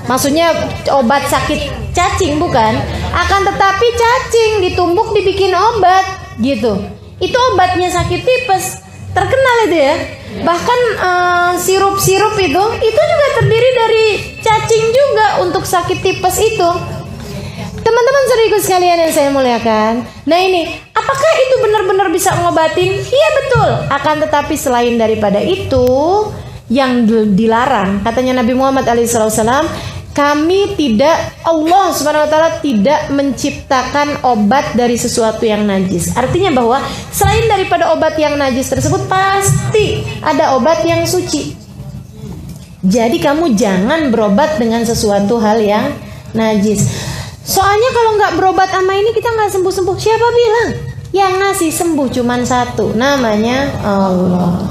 Maksudnya obat sakit cacing bukan. Akan tetapi cacing ditumbuk dibikin obat gitu. Itu obatnya sakit tipes. Terkenal itu ya. Bahkan sirup-sirup itu juga terdiri dari cacing juga untuk sakit tipes itu. Teman-teman saudariku sekalian yang saya muliakan, nah ini, apakah itu benar-benar bisa ngobatin? Iya betul. Akan tetapi selain daripada itu, yang dilarang, katanya Nabi Muhammad SAW, kami tidak, Allah Subhanahu Wa Taala tidak menciptakan obat dari sesuatu yang najis. Artinya bahwa selain daripada obat yang najis tersebut, pasti ada obat yang suci. Jadi kamu jangan berobat dengan sesuatu hal yang najis. Soalnya kalau nggak berobat sama ini kita nggak sembuh-sembuh. Siapa bilang? Yang ngasih sembuh cuman satu, namanya Allah.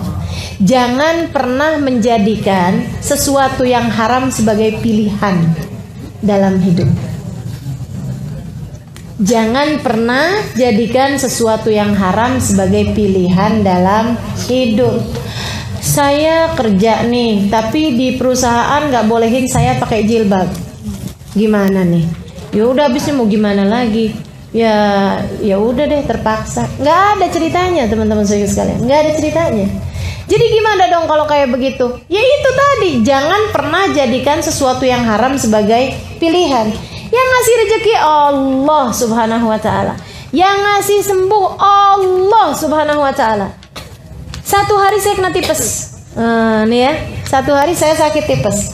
Jangan pernah menjadikan sesuatu yang haram sebagai pilihan dalam hidup. Jangan pernah jadikan sesuatu yang haram sebagai pilihan dalam hidup. Saya kerja nih, tapi di perusahaan nggak bolehin saya pakai jilbab. Gimana nih? Ya udah, habisnya mau gimana lagi? Ya udah deh, terpaksa. Nggak ada ceritanya, teman-teman sekalian. Nggak ada ceritanya. Jadi gimana dong kalau kayak begitu? Ya itu tadi, jangan pernah jadikan sesuatu yang haram sebagai pilihan. Yang ngasih rezeki Allah Subhanahu Wa Taala. Yang ngasih sembuh Allah Subhanahu Wa Taala. Satu hari saya kena tipes, nih ya, satu hari saya sakit tipes.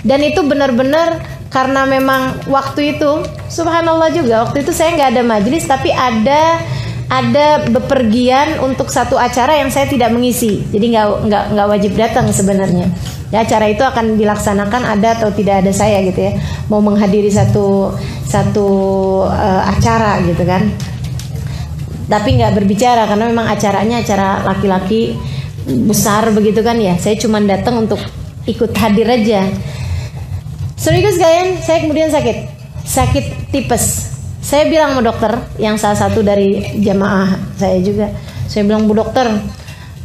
Dan itu benar-benar karena memang waktu itu, subhanallah juga, waktu itu saya nggak ada majelis, tapi ada bepergian untuk satu acara yang saya tidak mengisi. Jadi nggak wajib datang sebenarnya. Ya, acara itu akan dilaksanakan ada atau tidak ada saya gitu ya. Mau menghadiri satu acara gitu kan. Tapi nggak berbicara karena memang acaranya acara laki-laki besar begitu kan ya. Saya cuma datang untuk ikut hadir aja. Saudara sekalian, saya kemudian sakit tipes. Saya bilang sama dokter yang salah satu dari jamaah saya juga. Saya bilang, Bu dokter,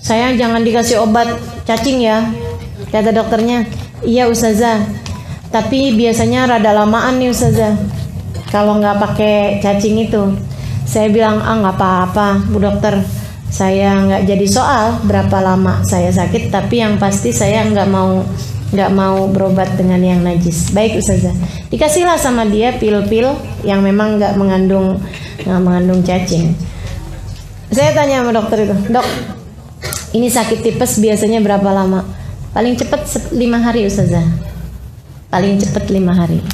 saya jangan dikasih obat cacing ya. Kata dokternya, iya Ustazah, tapi biasanya rada lamaan nih Ustazah kalau nggak pakai cacing itu. Saya bilang, nggak apa-apa Bu dokter, saya nggak jadi soal berapa lama saya sakit, tapi yang pasti saya nggak mau berobat dengan yang najis. Baik Ustazah. Dikasihlah sama dia pil-pil yang memang nggak mengandung cacing. Saya tanya sama dokter itu, dok, ini sakit tipes biasanya berapa lama? Paling cepat 5 hari Ustazah. Paling cepat 5 hari.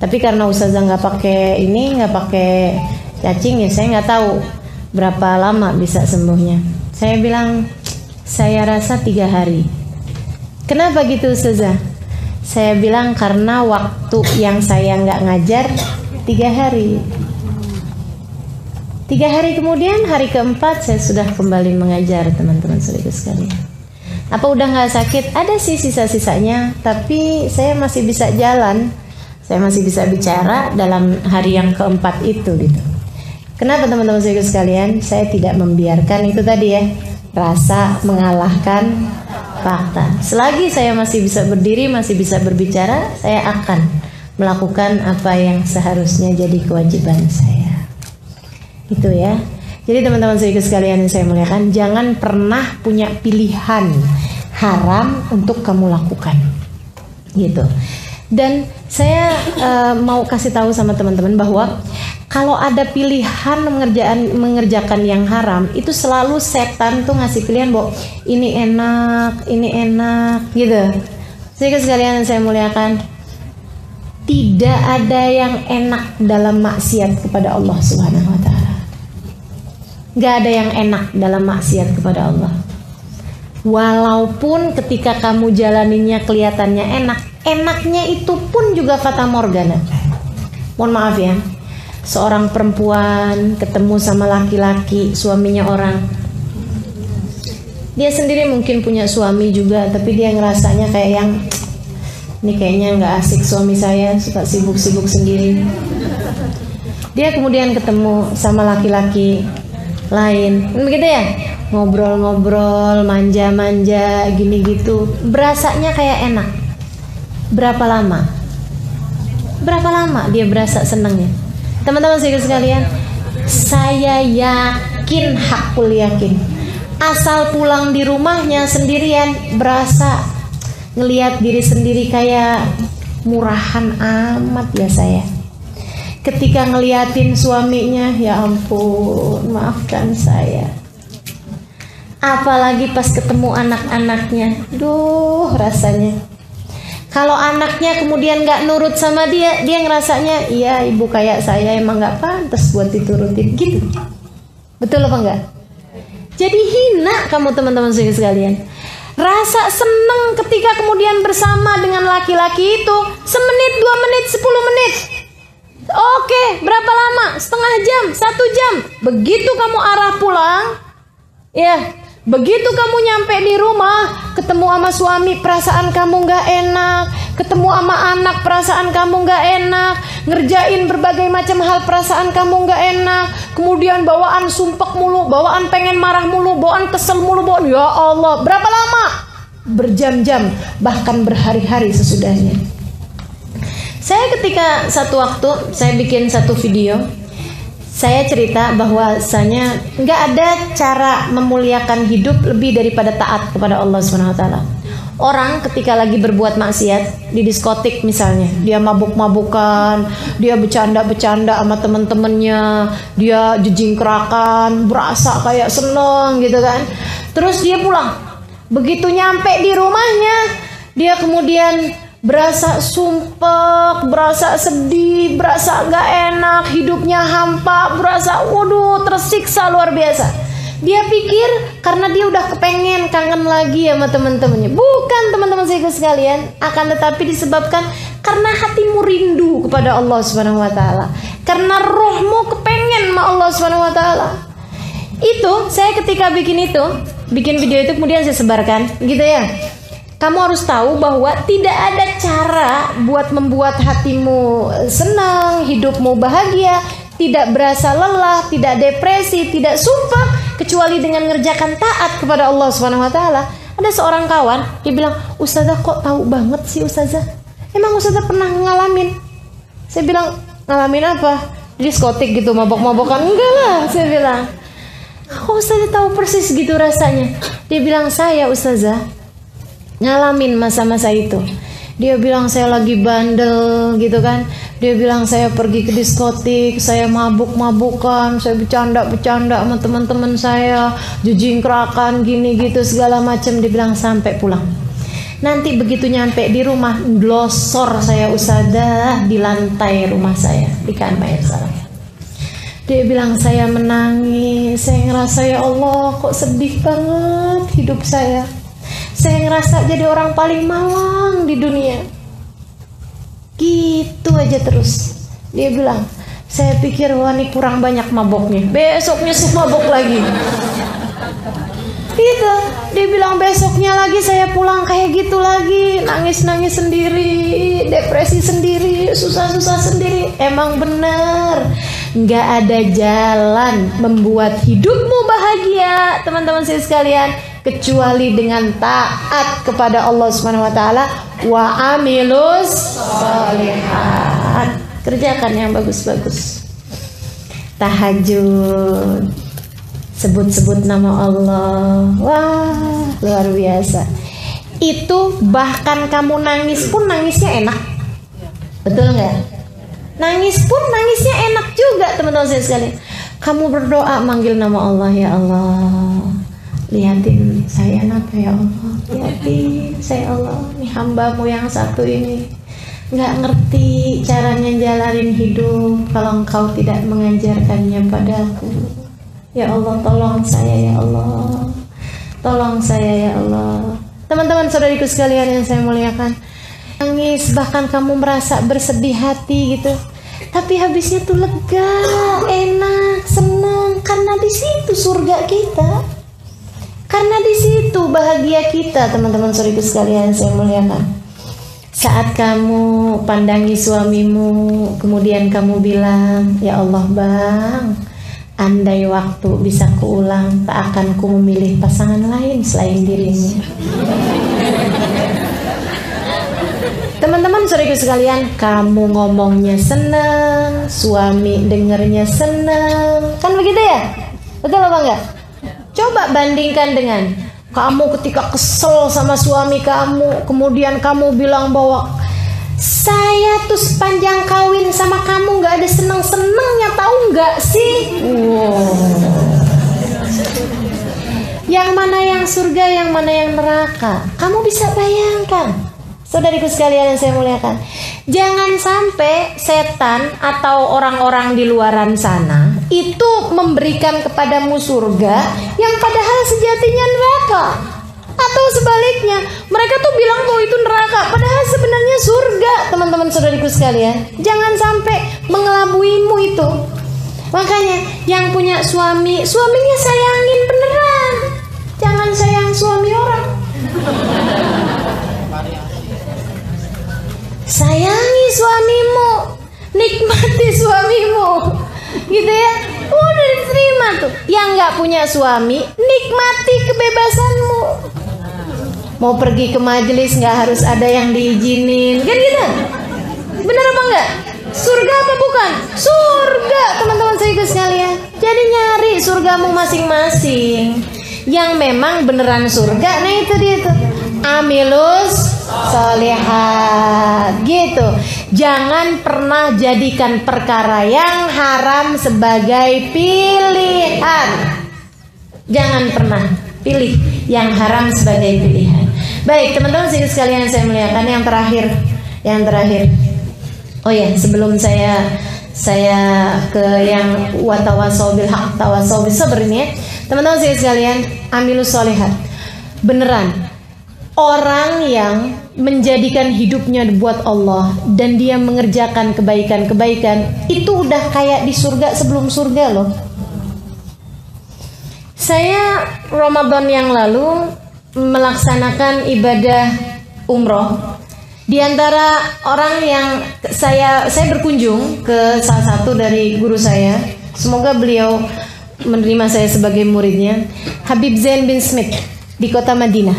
Tapi karena Ustazah nggak pakai cacing ya, saya nggak tahu berapa lama bisa sembuhnya. Saya bilang, saya rasa 3 hari. Kenapa gitu Ustazah? Saya bilang karena waktu yang saya nggak ngajar 3 hari. 3 hari kemudian, hari keempat saya sudah kembali mengajar teman-teman saudara sekalian. Apa udah nggak sakit? Ada sih sisa-sisanya, tapi saya masih bisa jalan, saya masih bisa bicara dalam hari yang keempat itu gitu. Kenapa teman-teman saudara sekalian? Saya tidak membiarkan itu tadi ya, rasa mengalahkan fakta. Selagi saya masih bisa berdiri, masih bisa berbicara, saya akan melakukan apa yang seharusnya jadi kewajiban saya. Itu ya. Jadi teman-teman saudara sekalian yang saya muliakan, jangan pernah punya pilihan haram untuk kamu lakukan. Gitu. Dan saya mau kasih tahu sama teman-teman bahwa kalau ada pilihan mengerjakan yang haram, itu selalu setan tuh ngasih pilihan bahwa ini enak gitu. Jadi sekalian yang saya muliakan, tidak ada yang enak dalam maksiat kepada Allah Subhanahu Wa Taala. Gak ada yang enak dalam maksiat kepada Allah. Walaupun ketika kamu jalaninnya kelihatannya enak, enaknya itu pun juga fata morgana. Mohon maaf ya. Seorang perempuan ketemu sama laki-laki, suaminya orang. Dia sendiri mungkin punya suami juga, tapi dia ngerasanya kayak yang ini kayaknya nggak asik suami saya, suka sibuk-sibuk sendiri. Dia kemudian ketemu sama laki-laki lain, begitu ya, ngobrol-ngobrol, manja-manja, gini gitu, berasanya kayak enak. Berapa lama dia berasa senangnya? Teman-teman sekalian, saya yakin, hakul yakin, asal pulang di rumahnya sendirian berasa ngelihat diri sendiri kayak murahan amat ya saya. ketika ngeliatin suaminya, ya ampun, maafkan saya. Apalagi pas ketemu anak-anaknya, duh rasanya. Kalau anaknya kemudian gak nurut sama dia, dia ngerasanya, iya ibu kayak saya emang gak pantas buat diturutin gitu. Betul apa enggak? Jadi hina kamu teman-teman sekalian. Rasa senang ketika kemudian bersama dengan laki-laki itu semenit, 2 menit, 10 menit. Oke, berapa lama? Setengah jam, 1 jam. Begitu kamu arah pulang, ya, begitu kamu nyampe di rumah, ketemu sama suami, perasaan kamu gak enak. Ketemu sama anak, perasaan kamu gak enak. Ngerjain berbagai macam hal, perasaan kamu gak enak. Kemudian bawaan sumpek mulu, bawaan pengen marah mulu, bawaan kesel mulu, bawaan, ya Allah. Berapa lama? Berjam-jam, bahkan berhari-hari sesudahnya. Saya ketika satu waktu, saya bikin satu video, saya cerita bahwasanya nggak ada cara memuliakan hidup lebih daripada taat kepada Allah SWT. Orang ketika lagi berbuat maksiat di diskotik misalnya, dia mabuk-mabukan, dia bercanda-bercanda sama temen-temennya, dia jejingkrakan, berasa kayak seneng gitu kan. Terus dia pulang, begitu nyampe di rumahnya, dia kemudian berasa sumpek, berasa sedih, berasa gak enak, hidupnya hampa, berasa waduh tersiksa luar biasa. Dia pikir karena dia udah kepengen kangen lagi sama teman-temannya. Bukan teman-teman saya sekalian, akan tetapi disebabkan karena hatimu rindu kepada Allah Subhanahu wa taala. Karena rohmu kepengen sama Allah Subhanahu wa taala. Itu saya ketika bikin video itu kemudian saya sebarkan gitu ya. Kamu harus tahu bahwa tidak ada cara buat membuat hatimu senang, hidupmu bahagia, tidak berasa lelah, tidak depresi, tidak sumpah, kecuali dengan ngerjakan taat kepada Allah Subhanahu wa taala. Ada seorang kawan, dia bilang, "Ustazah kok tahu banget sih Ustazah? Emang Ustazah pernah ngalamin?" Saya bilang, "Ngalamin apa?" Di diskotik gitu, mabok-mabokan. Enggak lah, saya bilang. "Kok Ustazah tahu persis gitu rasanya?" Dia bilang, "Saya Ustazah ngalamin masa-masa itu." Dia bilang saya lagi bandel gitu kan. Dia bilang saya pergi ke diskotik, saya mabuk-mabukan, saya bercanda-bercanda sama teman-teman saya, jejingkrakan gini gitu segala macam. Dia bilang sampai pulang. Nanti begitu nyampe di rumah, glosor saya Ustazah di lantai rumah saya, di kamar saya. Dia bilang saya menangis, saya ngerasa ya Allah kok sedih banget hidup saya. Saya ngerasa jadi orang paling malang di dunia. Gitu aja terus. Dia bilang, saya pikir wah ini kurang banyak maboknya, besoknya mabok lagi. Gitu. Dia bilang besoknya lagi saya pulang kayak gitu lagi, nangis-nangis sendiri, depresi sendiri, susah-susah sendiri. Emang bener, nggak ada jalan membuat hidupmu bahagia, teman-teman saya sekalian, kecuali dengan taat kepada Allah Subhanahu wa taala, wa amilus sholihat. Kerjakan yang bagus-bagus. Tahajud, sebut-sebut nama Allah. Wah, luar biasa. Itu bahkan kamu nangis pun nangisnya enak. Betul nggak? Nangis pun nangisnya enak juga, teman-teman saya sekalian. Kamu berdoa manggil nama Allah, ya Allah, lihatin saya apa ya Allah, lihatin saya Allah, nih hambamu yang satu ini nggak ngerti caranya jalanin hidup kalau engkau tidak mengajarkannya padaku. Ya Allah, tolong saya ya Allah, tolong saya ya Allah. Teman-teman saudariku sekalian yang saya muliakan, nangis bahkan kamu merasa bersedih hati gitu, tapi habisnya tuh lega, enak, senang, karena di situ surga kita. Karena di situ bahagia kita, teman-teman saudariku sekalian saya muliakan. Saat kamu pandangi suamimu, kemudian kamu bilang, ya Allah Bang, andai waktu bisa kuulang, tak akan ku memilih pasangan lain selain dirimu. Teman-teman saudariku sekalian, kamu ngomongnya senang, suami dengernya senang, kan begitu ya? Betul apa enggak? Coba bandingkan dengan kamu ketika kesel sama suami kamu, kemudian kamu bilang bahwa Saya tuh sepanjang kawin sama kamu nggak ada seneng-senengnya, tahu nggak sih? Yang mana yang surga, yang mana yang neraka? Kamu bisa bayangkan, saudariku sekalian yang saya muliakan. Jangan sampai setan atau orang-orang di luaran sana itu memberikan kepadamu surga yang padahal sejatinya neraka. Atau sebaliknya, mereka tuh bilang bahwa itu neraka, padahal sebenarnya surga, teman-teman saudariku sekalian. Jangan sampai mengelabuimu itu. Makanya yang punya suami, suaminya sayangin beneran. Jangan sayang suami orang. Sayangi suamimu, nikmati suamimu, gitu ya. Udah diterima tuh. Yang nggak punya suami, nikmati kebebasanmu. Mau pergi ke majelis nggak harus ada yang diizinin, kan gitu? Bener apa enggak? Surga apa bukan? Surga, teman-teman saya sekalian. Jadi nyari surgamu masing-masing. Yang memang beneran surga, nah itu dia tuh. Amilus solihat, gitu. Jangan pernah jadikan perkara yang haram sebagai pilihan. Jangan pernah pilih yang haram sebagai pilihan. Baik, teman-teman sekalian saya muliakan, yang terakhir. Oh ya, sebelum saya ke yang watawasau bil haq tawasau bis sabr ini ya. Teman-teman sekalian, amilus solihat. Beneran, orang yang menjadikan hidupnya buat Allah dan dia mengerjakan kebaikan-kebaikan, itu udah kayak di surga sebelum surga loh. Saya Ramadan yang lalu melaksanakan ibadah umroh. Di antara orang yang saya berkunjung ke salah satu dari guru saya, semoga beliau menerima saya sebagai muridnya, Habib Zain bin Smith di kota Madinah.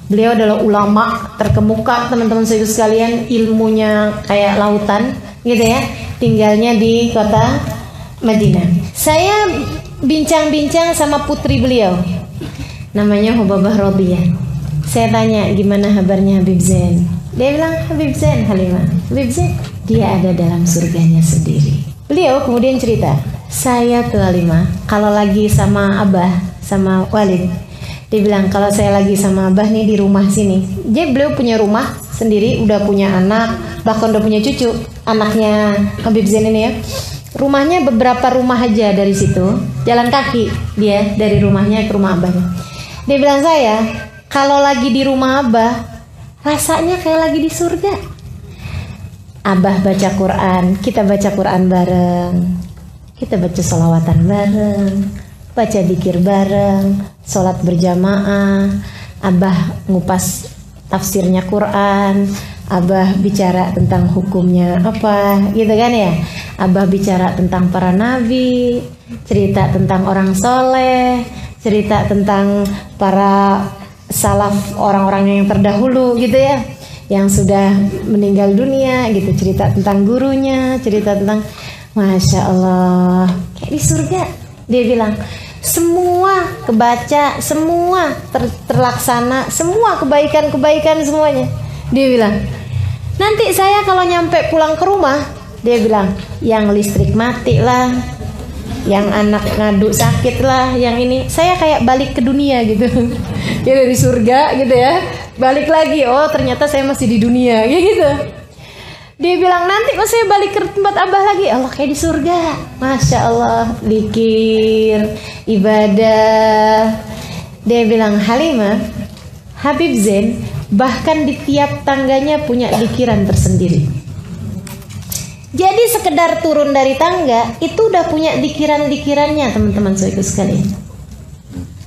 Beliau adalah ulama terkemuka, teman-teman saya sekalian, ilmunya kayak lautan, gitu ya. Tinggalnya di kota Madinah. Saya bincang-bincang sama putri beliau, namanya Hubabah Rodiyah. Saya tanya, gimana kabarnya Habib Zain? Dia bilang, Habib Zain, Halimah, Habib Zain, dia ada dalam surganya sendiri. Beliau kemudian cerita, saya tuh Halimah, kalau lagi sama Abah, sama Walid, dia bilang, kalau saya lagi sama Abah nih di rumah sini. Jadi beliau punya rumah sendiri, udah punya anak, bahkan udah punya cucu, anaknya Habib Zain ini ya. Rumahnya beberapa rumah aja dari situ, jalan kaki dia dari rumahnya ke rumah Abahnya. Dia bilang, saya kalau lagi di rumah Abah rasanya kayak lagi di surga. Abah baca Quran, kita baca Quran bareng, kita baca sholawatan bareng, baca dzikir bareng, sholat berjamaah. Abah ngupas tafsirnya Quran, Abah bicara tentang hukumnya apa, gitu kan ya. Abah bicara tentang para nabi, cerita tentang orang soleh, cerita tentang para salaf, orang-orang yang terdahulu gitu ya, yang sudah meninggal dunia gitu, cerita tentang gurunya, cerita tentang, Masya Allah, kayak di surga. Dia bilang, semua kebaca, semua terlaksana, semua kebaikan-kebaikan semuanya. Dia bilang, nanti saya kalau nyampe pulang ke rumah, dia bilang, yang listrik mati lah, yang anak ngadu sakit lah, yang ini, saya kayak balik ke dunia gitu. Ya dari surga gitu ya, balik lagi, oh ternyata saya masih di dunia gitu. Dia bilang, nanti pas saya balik ke tempat Abah lagi, Allah kayak di surga. Masya Allah, zikir, ibadah. Dia bilang, Halimah, Habib Zain bahkan di tiap tangganya punya zikiran tersendiri. Jadi sekedar turun dari tangga itu udah punya dikiran-dikirannya, teman-teman saudara sekalian.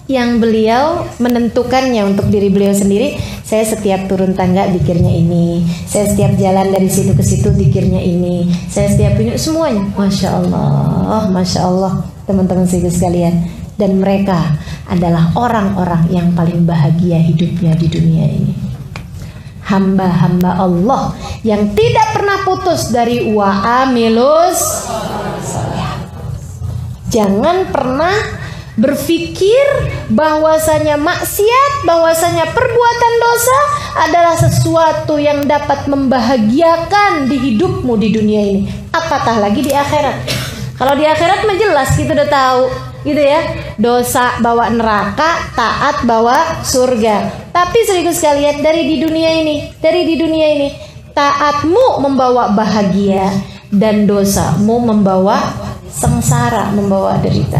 Yang beliau menentukannya untuk diri beliau sendiri. Saya setiap turun tangga dikirnya ini, saya setiap jalan dari situ ke situ dikirnya ini, saya setiap punya semuanya. Masya Allah, teman-teman saudara sekalian. Dan mereka adalah orang-orang yang paling bahagia hidupnya di dunia ini. Hamba-hamba Allah yang tidak pernah putus dari wa'amilus. Jangan pernah berpikir bahwasanya maksiat, bahwasanya perbuatan dosa adalah sesuatu yang dapat membahagiakan di hidupmu di dunia ini, apatah lagi di akhirat. Kalau di akhirat mah jelas kita udah tahu gitu ya, dosa bawa neraka, taat bawa surga. Tapi saudaraku sekalian, dari di dunia ini taatmu membawa bahagia dan dosamu membawa sengsara, membawa derita.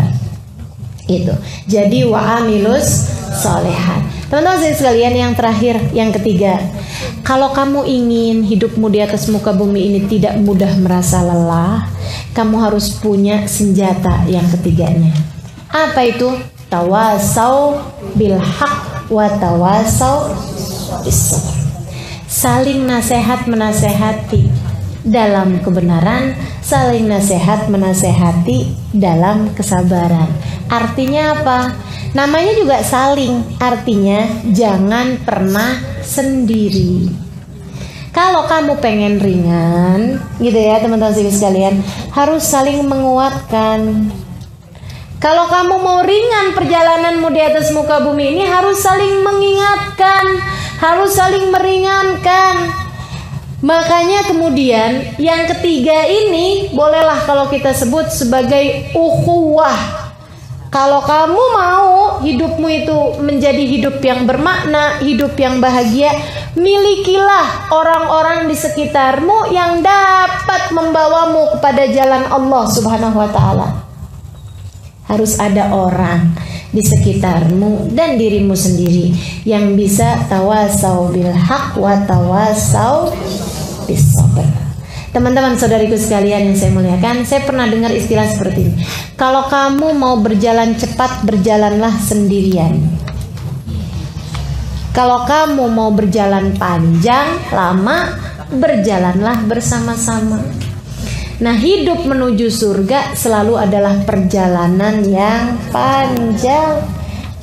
Itu. Jadi wa'amilus solehat. Teman-teman sekalian, yang terakhir, yang ketiga, kalau kamu ingin hidupmu di atas muka bumi ini tidak mudah merasa lelah, kamu harus punya senjata yang ketiganya. Apa itu? Tawasau bil haq wa tawasau bis sabr. Saling nasihat menasehati dalam kebenaran, saling nasihat menasehati dalam kesabaran. Artinya apa? Namanya juga saling, artinya jangan pernah sendiri. Kalau kamu pengen ringan, gitu ya teman-teman sekalian, harus saling menguatkan. Kalau kamu mau ringan perjalananmu di atas muka bumi ini, harus saling mengingatkan, harus saling meringankan. Makanya kemudian yang ketiga ini bolehlah kalau kita sebut sebagai ukhuwah. Kalau kamu mau hidupmu itu menjadi hidup yang bermakna, hidup yang bahagia, milikilah orang-orang di sekitarmu yang dapat membawamu kepada jalan Allah Subhanahu wa ta'ala. Harus ada orang di sekitarmu dan dirimu sendiri yang bisa tawasau bil haq wa tawasau bis sabr. Teman-teman saudariku sekalian yang saya muliakan, saya pernah dengar istilah seperti ini. Kalau kamu mau berjalan cepat, berjalanlah sendirian. Kalau kamu mau berjalan panjang, lama, berjalanlah bersama-sama. Nah, hidup menuju surga selalu adalah perjalanan yang panjang.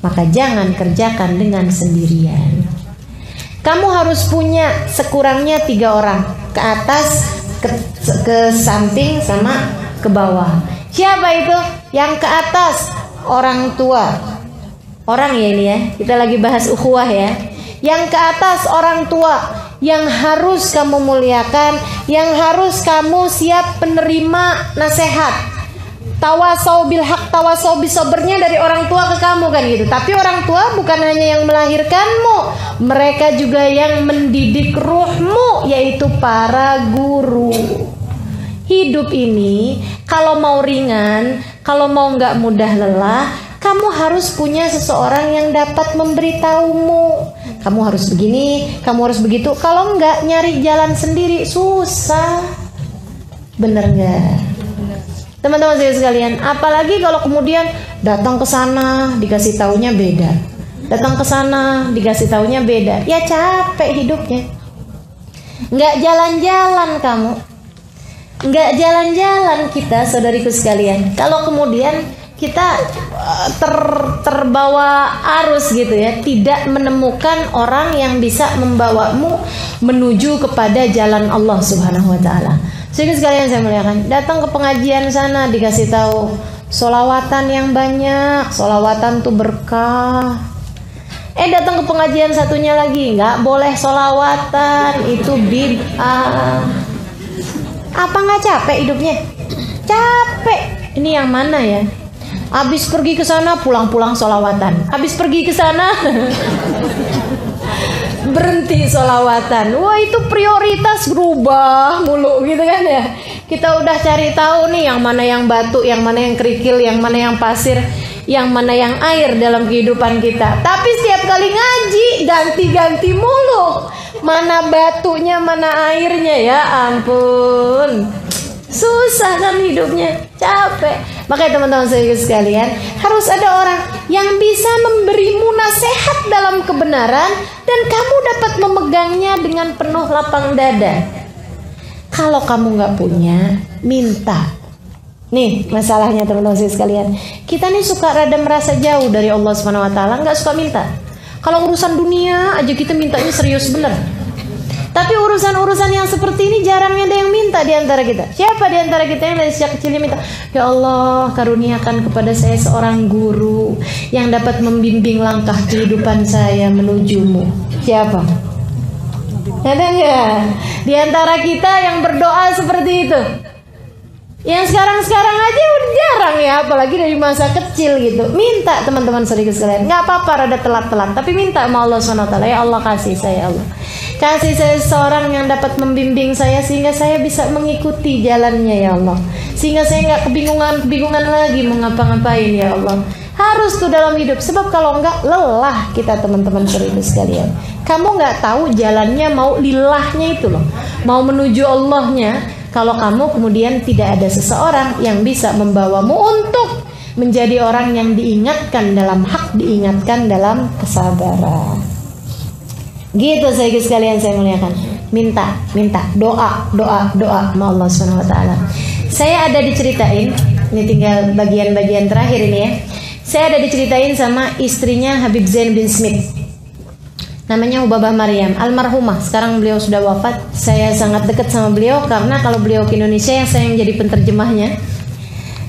Maka jangan kerjakan dengan sendirian. Kamu harus punya sekurangnya 3 orang, ke atas, ke samping, sama ke bawah. Siapa itu? Yang ke atas, orang tua. Orang ya ini ya, kita lagi bahas ukhuwah ya. Yang ke atas orang tua, yang harus kamu muliakan, yang harus kamu siap penerima nasihat. Tawasau bil haq, tawasau bis sabrnya dari orang tua ke kamu kan gitu. Tapi orang tua bukan hanya yang melahirkanmu, mereka juga yang mendidik ruhmu, yaitu para guru. Hidup ini kalau mau ringan, kalau mau nggak mudah lelah, kamu harus punya seseorang yang dapat memberitahumu. Kamu harus begini, kamu harus begitu. Kalau nggak, nyari jalan sendiri susah. Bener nggak? Teman-teman sekalian, apalagi kalau kemudian datang ke sana dikasih taunya beda, datang ke sana dikasih taunya beda, ya capek hidupnya. Nggak jalan-jalan kamu, nggak jalan-jalan kita, saudariku sekalian. Kalau kemudian kita terbawa arus gitu ya, tidak menemukan orang yang bisa membawamu menuju kepada jalan Allah Subhanahu wa ta'ala. Sehingga sekalian saya muliakan, datang ke pengajian sana dikasih tahu sholawatan yang banyak, sholawatan tuh berkah. Datang ke pengajian satunya lagi, nggak boleh sholawatan, itu bid'ah. Apa nggak capek hidupnya? Capek. Ini yang mana ya? Habis pergi ke sana pulang-pulang sholawatan, habis pergi ke sana berhenti sholawatan. Wah, itu prioritas berubah mulu gitu kan ya. Kita udah cari tahu nih yang mana yang batu, yang mana yang kerikil, yang mana yang pasir, yang mana yang air dalam kehidupan kita. Tapi setiap kali ngaji ganti-ganti mulu. Mana batunya, mana airnya, ya ampun. Susah kan hidupnya, capek. Makanya teman-teman saya sekalian, harus ada orang yang bisa memberimu nasihat dalam kebenaran dan kamu dapat memegangnya dengan penuh lapang dada. Kalau kamu nggak punya, minta. Nih masalahnya teman-teman saya sekalian, kita nih suka rada merasa jauh dari Allah Subhanahu Wa Taala, nggak suka minta. Kalau urusan dunia aja kita mintanya serius bener. Tapi urusan-urusan yang seperti ini jarang ada yang minta. minta di antara kita? Siapa di antara kita yang dari sejak kecilnya minta, ya Allah karuniakan kepada saya seorang guru yang dapat membimbing langkah kehidupan saya menujumu? Siapa? Ada nggak di antara kita yang berdoa seperti itu? Yang sekarang aja udah jarang ya, apalagi dari masa kecil gitu. Minta teman-teman saudara sekalian, nggak apa-apa rada telat-telat, tapi minta sama Allah SWT. Ya Allah kasih saya, Allah kasih saya seorang yang dapat membimbing saya sehingga saya bisa mengikuti jalannya ya Allah, sehingga saya nggak kebingungan lagi mau ngapa-ngapain ya Allah. Harus tuh dalam hidup, sebab kalau enggak lelah kita teman-teman saudara sekalian. Kamu nggak tahu jalannya mau lilahnya itu loh, mau menuju Allahnya. Kalau kamu kemudian tidak ada seseorang yang bisa membawamu untuk menjadi orang yang diingatkan dalam hak, diingatkan dalam kesabaran. Gitu saya sekalian saya muliakan. Minta, doa sama Allah SWT. Saya ada diceritain, ini tinggal bagian-bagian terakhir ini ya. Saya ada diceritain sama istrinya Habib Zain bin Smith. Namanya Hubabah Maryam, almarhumah. Sekarang beliau sudah wafat. Saya sangat dekat sama beliau karena kalau beliau ke Indonesia yang saya yang jadi penterjemahnya.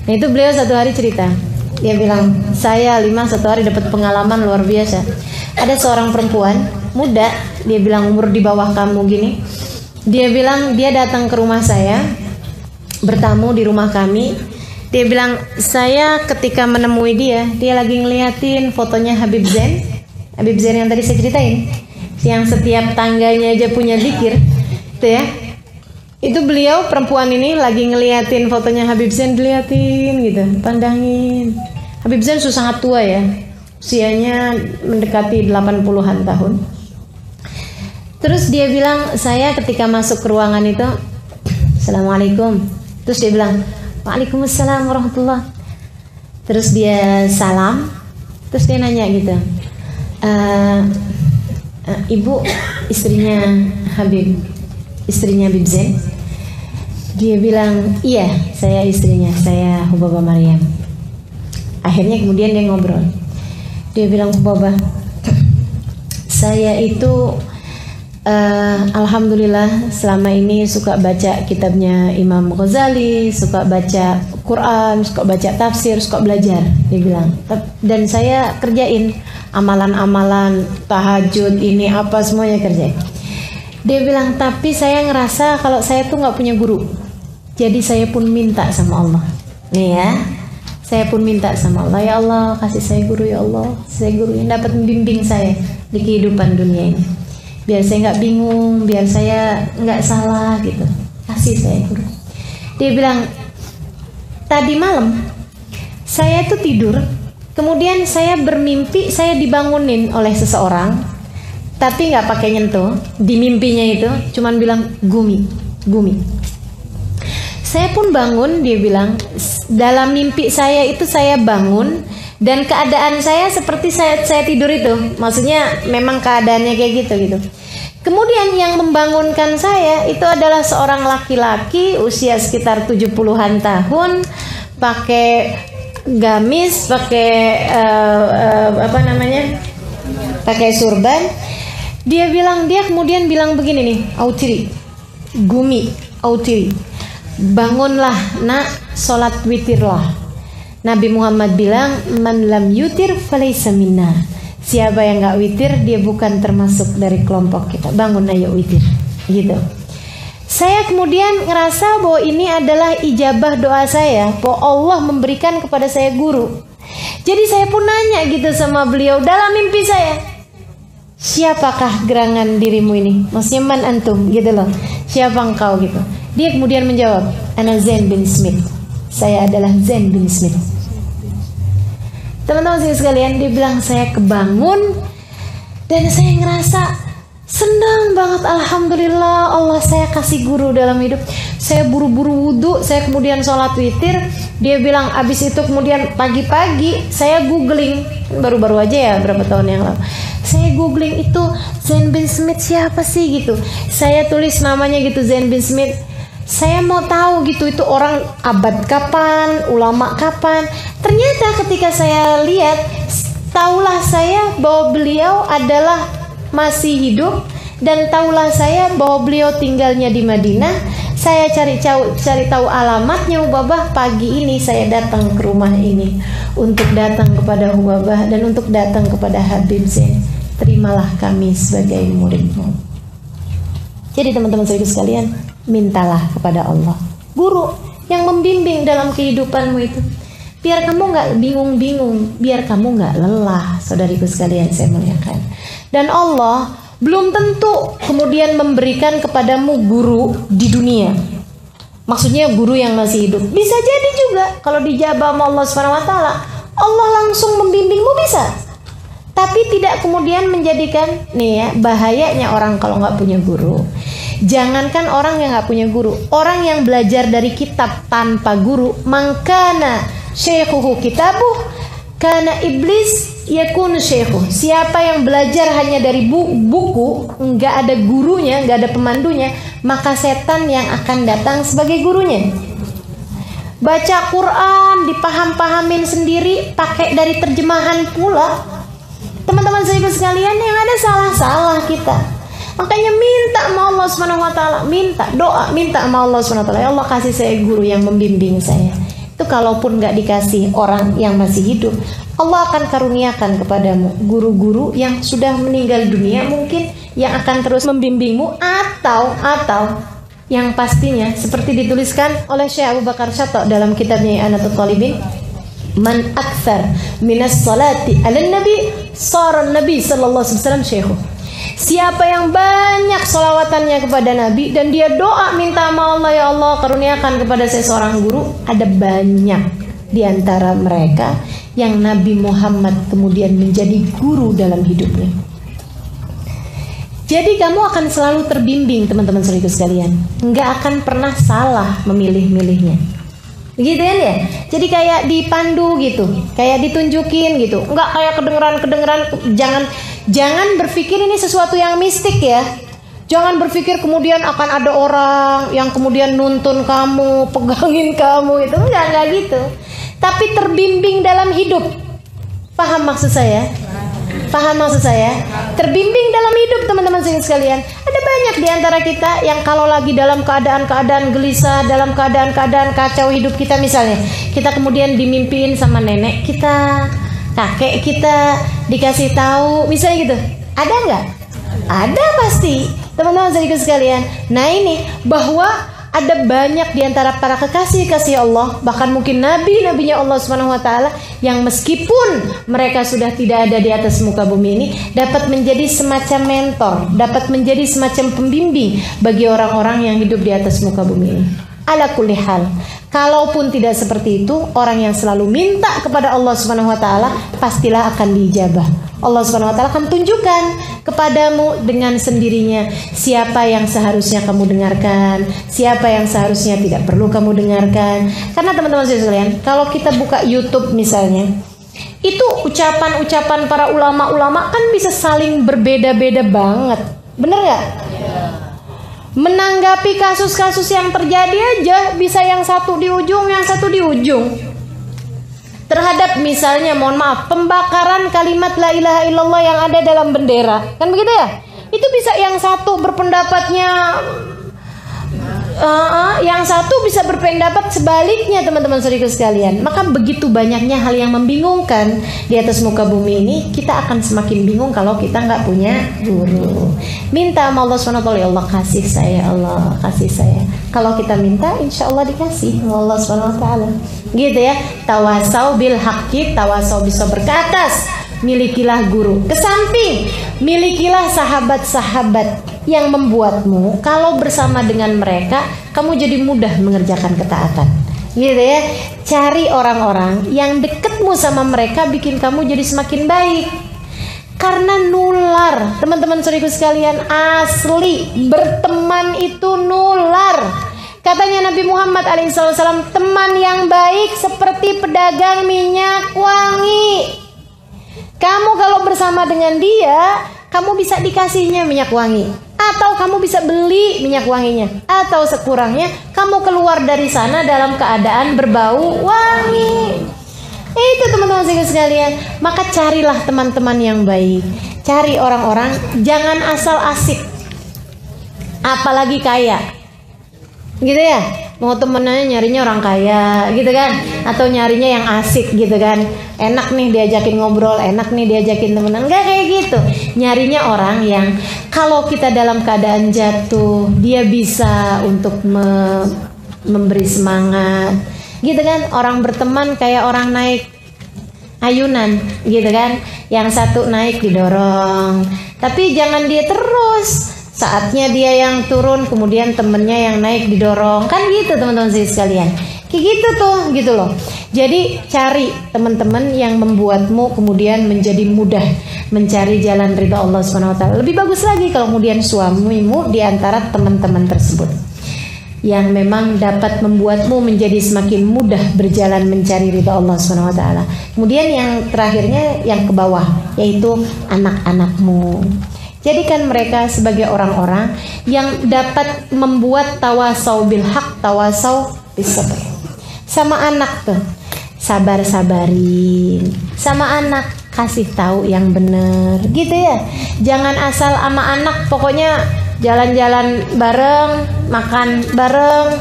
Nah itu beliau satu hari cerita. Dia bilang, saya satu hari dapat pengalaman luar biasa. Ada seorang perempuan muda, dia bilang umur di bawah kamu gini. Dia bilang dia datang ke rumah saya, bertamu di rumah kami. Dia bilang saya ketika menemui dia lagi ngeliatin fotonya Habib Zain. Habib Zain yang tadi saya ceritain, yang setiap tangganya aja punya zikir, itu ya. Itu beliau perempuan ini lagi ngeliatin fotonya Habib Zain, diliatin gitu, pandangin. Habib Zain sudah sangat tua ya, usianya mendekati 80-an tahun. Terus dia bilang, saya ketika masuk ke ruangan itu, Assalamualaikum. Terus dia bilang, Waalaikumsalam warahmatullah. Terus dia salam, terus dia nanya gitu, Ibu istrinya Habib Zain? Dia bilang, iya saya istrinya, saya Hubabah Maryam. Akhirnya kemudian dia ngobrol. Dia bilang, Hubabah, saya itu alhamdulillah selama ini suka baca kitabnya Imam Ghazali, suka baca Quran, suka baca tafsir, suka belajar. Dia bilang, dan saya kerjain amalan-amalan tahajud ini apa semuanya kerjain. Dia bilang, tapi saya ngerasa kalau saya tuh nggak punya guru. Jadi saya pun minta sama Allah. Nih ya, saya pun minta sama Allah, ya Allah kasih saya guru ya Allah, saya guru yang dapat membimbing saya di kehidupan dunia ini. Biar saya nggak bingung, biar saya nggak salah gitu. Kasih saya guru. Dia bilang, tadi malam saya tuh tidur, kemudian saya bermimpi saya dibangunin oleh seseorang, tapi nggak pakai nyentuh. Di mimpinya itu cuman bilang Gumi. Saya pun bangun, dia bilang, dalam mimpi saya itu saya bangun dan keadaan saya seperti saya tidur itu. Maksudnya memang keadaannya kayak gitu. Kemudian yang membangunkan saya itu adalah seorang laki-laki usia sekitar 70-an tahun, pakai gamis, pakai pakai surban. Dia kemudian bilang begini nih, Gumi, bangunlah nak, sholat witirlah. Nabi Muhammad bilang, man lam yutir falaysa minna. Siapa yang gak witir, dia bukan termasuk dari kelompok kita. Bangun ayo witir, gitu. Saya kemudian ngerasa bahwa ini adalah ijabah doa saya, bahwa Allah memberikan kepada saya guru. Jadi saya pun nanya gitu sama beliau dalam mimpi saya, siapakah gerangan dirimu ini? Maksudnya man antum gitu loh, siapa engkau gitu. Dia kemudian menjawab, ana Zain bin Smith. Saya adalah Zain bin Smith. Teman-teman sekalian, dia bilang saya kebangun dan saya ngerasa senang banget, alhamdulillah Allah saya kasih guru dalam hidup. Saya buru-buru wudhu, saya kemudian sholat witir. Dia bilang abis itu kemudian pagi-pagi saya googling, baru-baru aja ya berapa tahun yang lalu. Saya googling itu Zain bin Smith siapa sih gitu. Saya tulis namanya gitu, Zain bin Smith. Saya mau tahu gitu, itu orang abad kapan, ulama kapan. Ternyata ketika saya lihat, taulah saya bahwa beliau adalah masih hidup, dan taulah saya bahwa beliau tinggalnya di Madinah, Saya cari tahu alamatnya Hubabah. Pagi ini saya datang ke rumah ini untuk datang kepada Hubabah dan untuk datang kepada Habib Zain. Terimalah kami sebagai muridmu. Jadi teman-teman sekalian, mintalah kepada Allah guru yang membimbing dalam kehidupanmu itu, biar kamu nggak bingung-bingung, biar kamu nggak lelah. Saudariku sekalian saya muliakan. Dan Allah belum tentu kemudian memberikan kepadamu guru di dunia, maksudnya guru yang masih hidup. Bisa jadi juga kalau dijabah sama Allah SWT, Allah langsung membimbingmu, bisa. Tapi tidak kemudian menjadikan, nih ya, bahayanya orang kalau nggak punya guru. Jangankan orang yang nggak punya guru, orang yang belajar dari kitab tanpa guru, mangkana syekhuhu kitabuh, kana iblis yakun syekhuh. Siapa yang belajar hanya dari buku, nggak ada gurunya, nggak ada pemandunya, maka setan yang akan datang sebagai gurunya. Baca Quran dipaham-pahamin sendiri, pakai dari terjemahan pula. Teman-teman sekalian, yang ada salah-salah kita. Makanya minta sama Allah SWT, minta doa, minta sama Allah SWT, ya Allah kasih saya guru yang membimbing saya. Itu kalaupun nggak dikasih orang yang masih hidup, Allah akan karuniakan kepadamu guru-guru yang sudah meninggal dunia mungkin, yang akan terus membimbingmu, atau yang pastinya seperti dituliskan oleh Syekh Abu Bakar Syato dalam kitabnya Anatul Talibin, man akthar minas salati ala nabi sara nabi sallallahu alaihi wasallam syekhu. Siapa yang banyak solawatannya kepada Nabi dan dia doa minta sama Allah, ya Allah karuniakan kepada saya seorang guru, ada banyak di antara mereka yang Nabi Muhammad kemudian menjadi guru dalam hidupnya. Jadi kamu akan selalu terbimbing teman-teman sekalian, nggak akan pernah salah memilih-milihnya. Begitu kan ya? Jadi kayak dipandu gitu, kayak ditunjukin gitu. Enggak kayak kedengeran. Jangan berpikir ini sesuatu yang mistik ya. Jangan berpikir kemudian akan ada orang yang kemudian nuntun kamu, pegangin kamu, itu enggak gitu. Tapi terbimbing dalam hidup. Paham maksud saya? Paham maksud saya? Terbimbing dalam hidup teman-teman sekalian. Ada banyak di antara kita yang kalau lagi dalam keadaan gelisah, dalam keadaan kacau hidup kita, misalnya kita kemudian dimimpiin sama nenek kita, kakek kita, dikasih tahu, misalnya gitu. Ada nggak? Ada pasti teman-teman sekalian. Nah ini bahwa ada banyak di antara para kekasih-kasih Allah, bahkan mungkin nabi-nabinya Allah SWT, yang meskipun mereka sudah tidak ada di atas muka bumi ini, dapat menjadi semacam mentor, dapat menjadi semacam pembimbing bagi orang-orang yang hidup di atas muka bumi ini. Ala kulli hal, kalaupun tidak seperti itu, orang yang selalu minta kepada Allah SWT pastilah akan diijabah. Allah SWT akan tunjukkan kepadamu dengan sendirinya siapa yang seharusnya kamu dengarkan, siapa yang seharusnya tidak perlu kamu dengarkan. Karena teman-teman sekalian, kalau kita buka YouTube misalnya, itu ucapan-ucapan para ulama-ulama kan bisa saling berbeda-beda banget. Bener gak? Menanggapi kasus-kasus yang terjadi aja bisa yang satu di ujung, yang satu di ujung. Terhadap misalnya, mohon maaf, pembakaran kalimat la ilaha illallah yang ada dalam bendera, kan begitu ya? Itu bisa yang satu berpendapatnya, yang satu bisa berpendapat sebaliknya teman-teman saudara sekalian. Maka begitu banyaknya hal yang membingungkan di atas muka bumi ini, kita akan semakin bingung kalau kita nggak punya guru. Minta sama Allah SWT, ya Allah kasih saya, Allah kasih saya. Kalau kita minta, insya Allah dikasih Allah SWT. Gitu ya. Tawasau bil haqqi, tawasau bisobr. Ke atas, milikilah guru. Ke samping, milikilah sahabat-sahabat yang membuatmu kalau bersama dengan mereka kamu jadi mudah mengerjakan ketaatan. Gitu ya. Cari orang-orang yang dekatmu sama mereka, bikin kamu jadi semakin baik. Karena nular, teman-teman saudaraku sekalian, asli berteman itu nular. Katanya Nabi Muhammad SAW, teman yang baik seperti pedagang minyak wangi. Kamu kalau bersama dengan dia, kamu bisa dikasihnya minyak wangi, atau kamu bisa beli minyak wanginya, atau sekurangnya kamu keluar dari sana dalam keadaan berbau wangi. Itu teman-teman sekalian. Maka carilah teman-teman yang baik, cari orang-orang, jangan asal asik, apalagi kaya. gitu ya. Mau temennya nyarinya orang kaya gitu kan, atau nyarinya yang asik gitu kan, enak nih diajakin ngobrol, enak nih diajakin temenan. Enggak kayak gitu, nyarinya orang yang kalau kita dalam keadaan jatuh dia bisa untuk memberi semangat gitu kan. Orang berteman kayak orang naik ayunan gitu kan, yang satu naik didorong, tapi jangan dia terus, saatnya dia yang turun kemudian temennya yang naik didorong, kan gitu teman-teman sekalian. Kayak gitu tuh gitu loh. Jadi cari teman-teman yang membuatmu kemudian menjadi mudah mencari jalan ridha Allah Subhanahu wa taala. Lebih bagus lagi kalau kemudian suamimu di antara teman-teman tersebut yang memang dapat membuatmu menjadi semakin mudah berjalan mencari ridha Allah Subhanahu wa taala. Kemudian yang terakhirnya yang ke bawah, yaitu anak-anakmu. Jadikan mereka sebagai orang-orang yang dapat membuat tawasau bil haq, tawasau bis sabr. Sama anak tuh, sabar-sabarin. Sama anak kasih tahu yang benar, gitu ya. Jangan asal sama anak pokoknya jalan-jalan bareng, makan bareng,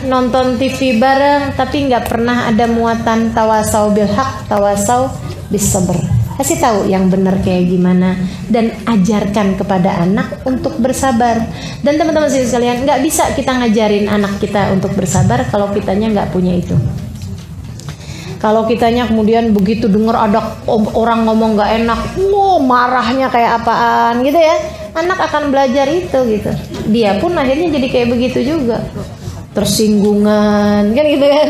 nonton TV bareng, tapi nggak pernah ada muatan tawasau bil haq, tawasau bis sabr. Kasih tahu yang benar kayak gimana dan ajarkan kepada anak untuk bersabar. Dan teman-teman sekalian, nggak bisa kita ngajarin anak kita untuk bersabar kalau kitanya nggak punya itu. Kalau kitanya kemudian begitu dengar ada orang ngomong nggak enak, marahnya kayak apaan gitu ya, anak akan belajar itu gitu. Dia pun akhirnya jadi kayak begitu juga, tersinggungan kan gitu kan.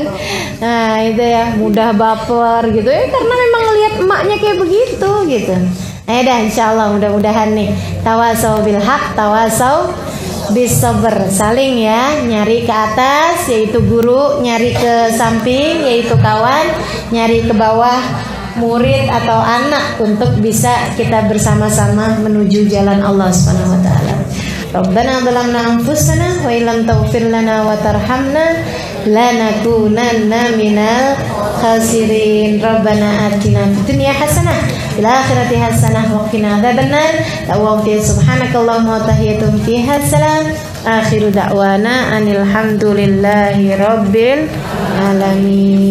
Nah itu ya, mudah baper gitu ya, karena memang ngelihat emaknya kayak begitu gitu. Nah ya dah, insyaallah mudah-mudahan nih tawasau bil haq, tawasau bis sabr, saling ya, nyari ke atas yaitu guru, nyari ke samping yaitu kawan, nyari ke bawah murid atau anak untuk bisa kita bersama-sama menuju jalan Allah Subhanahu wa taala. Rabbana zalamna anfusana wa illam taghfir lana wa tarhamna lanakunanna minal khasirin. Rabbana atina fid dunya hasanah fil akhirati hasanah wa qina adzabannar. Subhanakallahumma wa tahiyyatuhum fiha salam. Akhiru da'wana anil hamdulillahi rabbil alamin.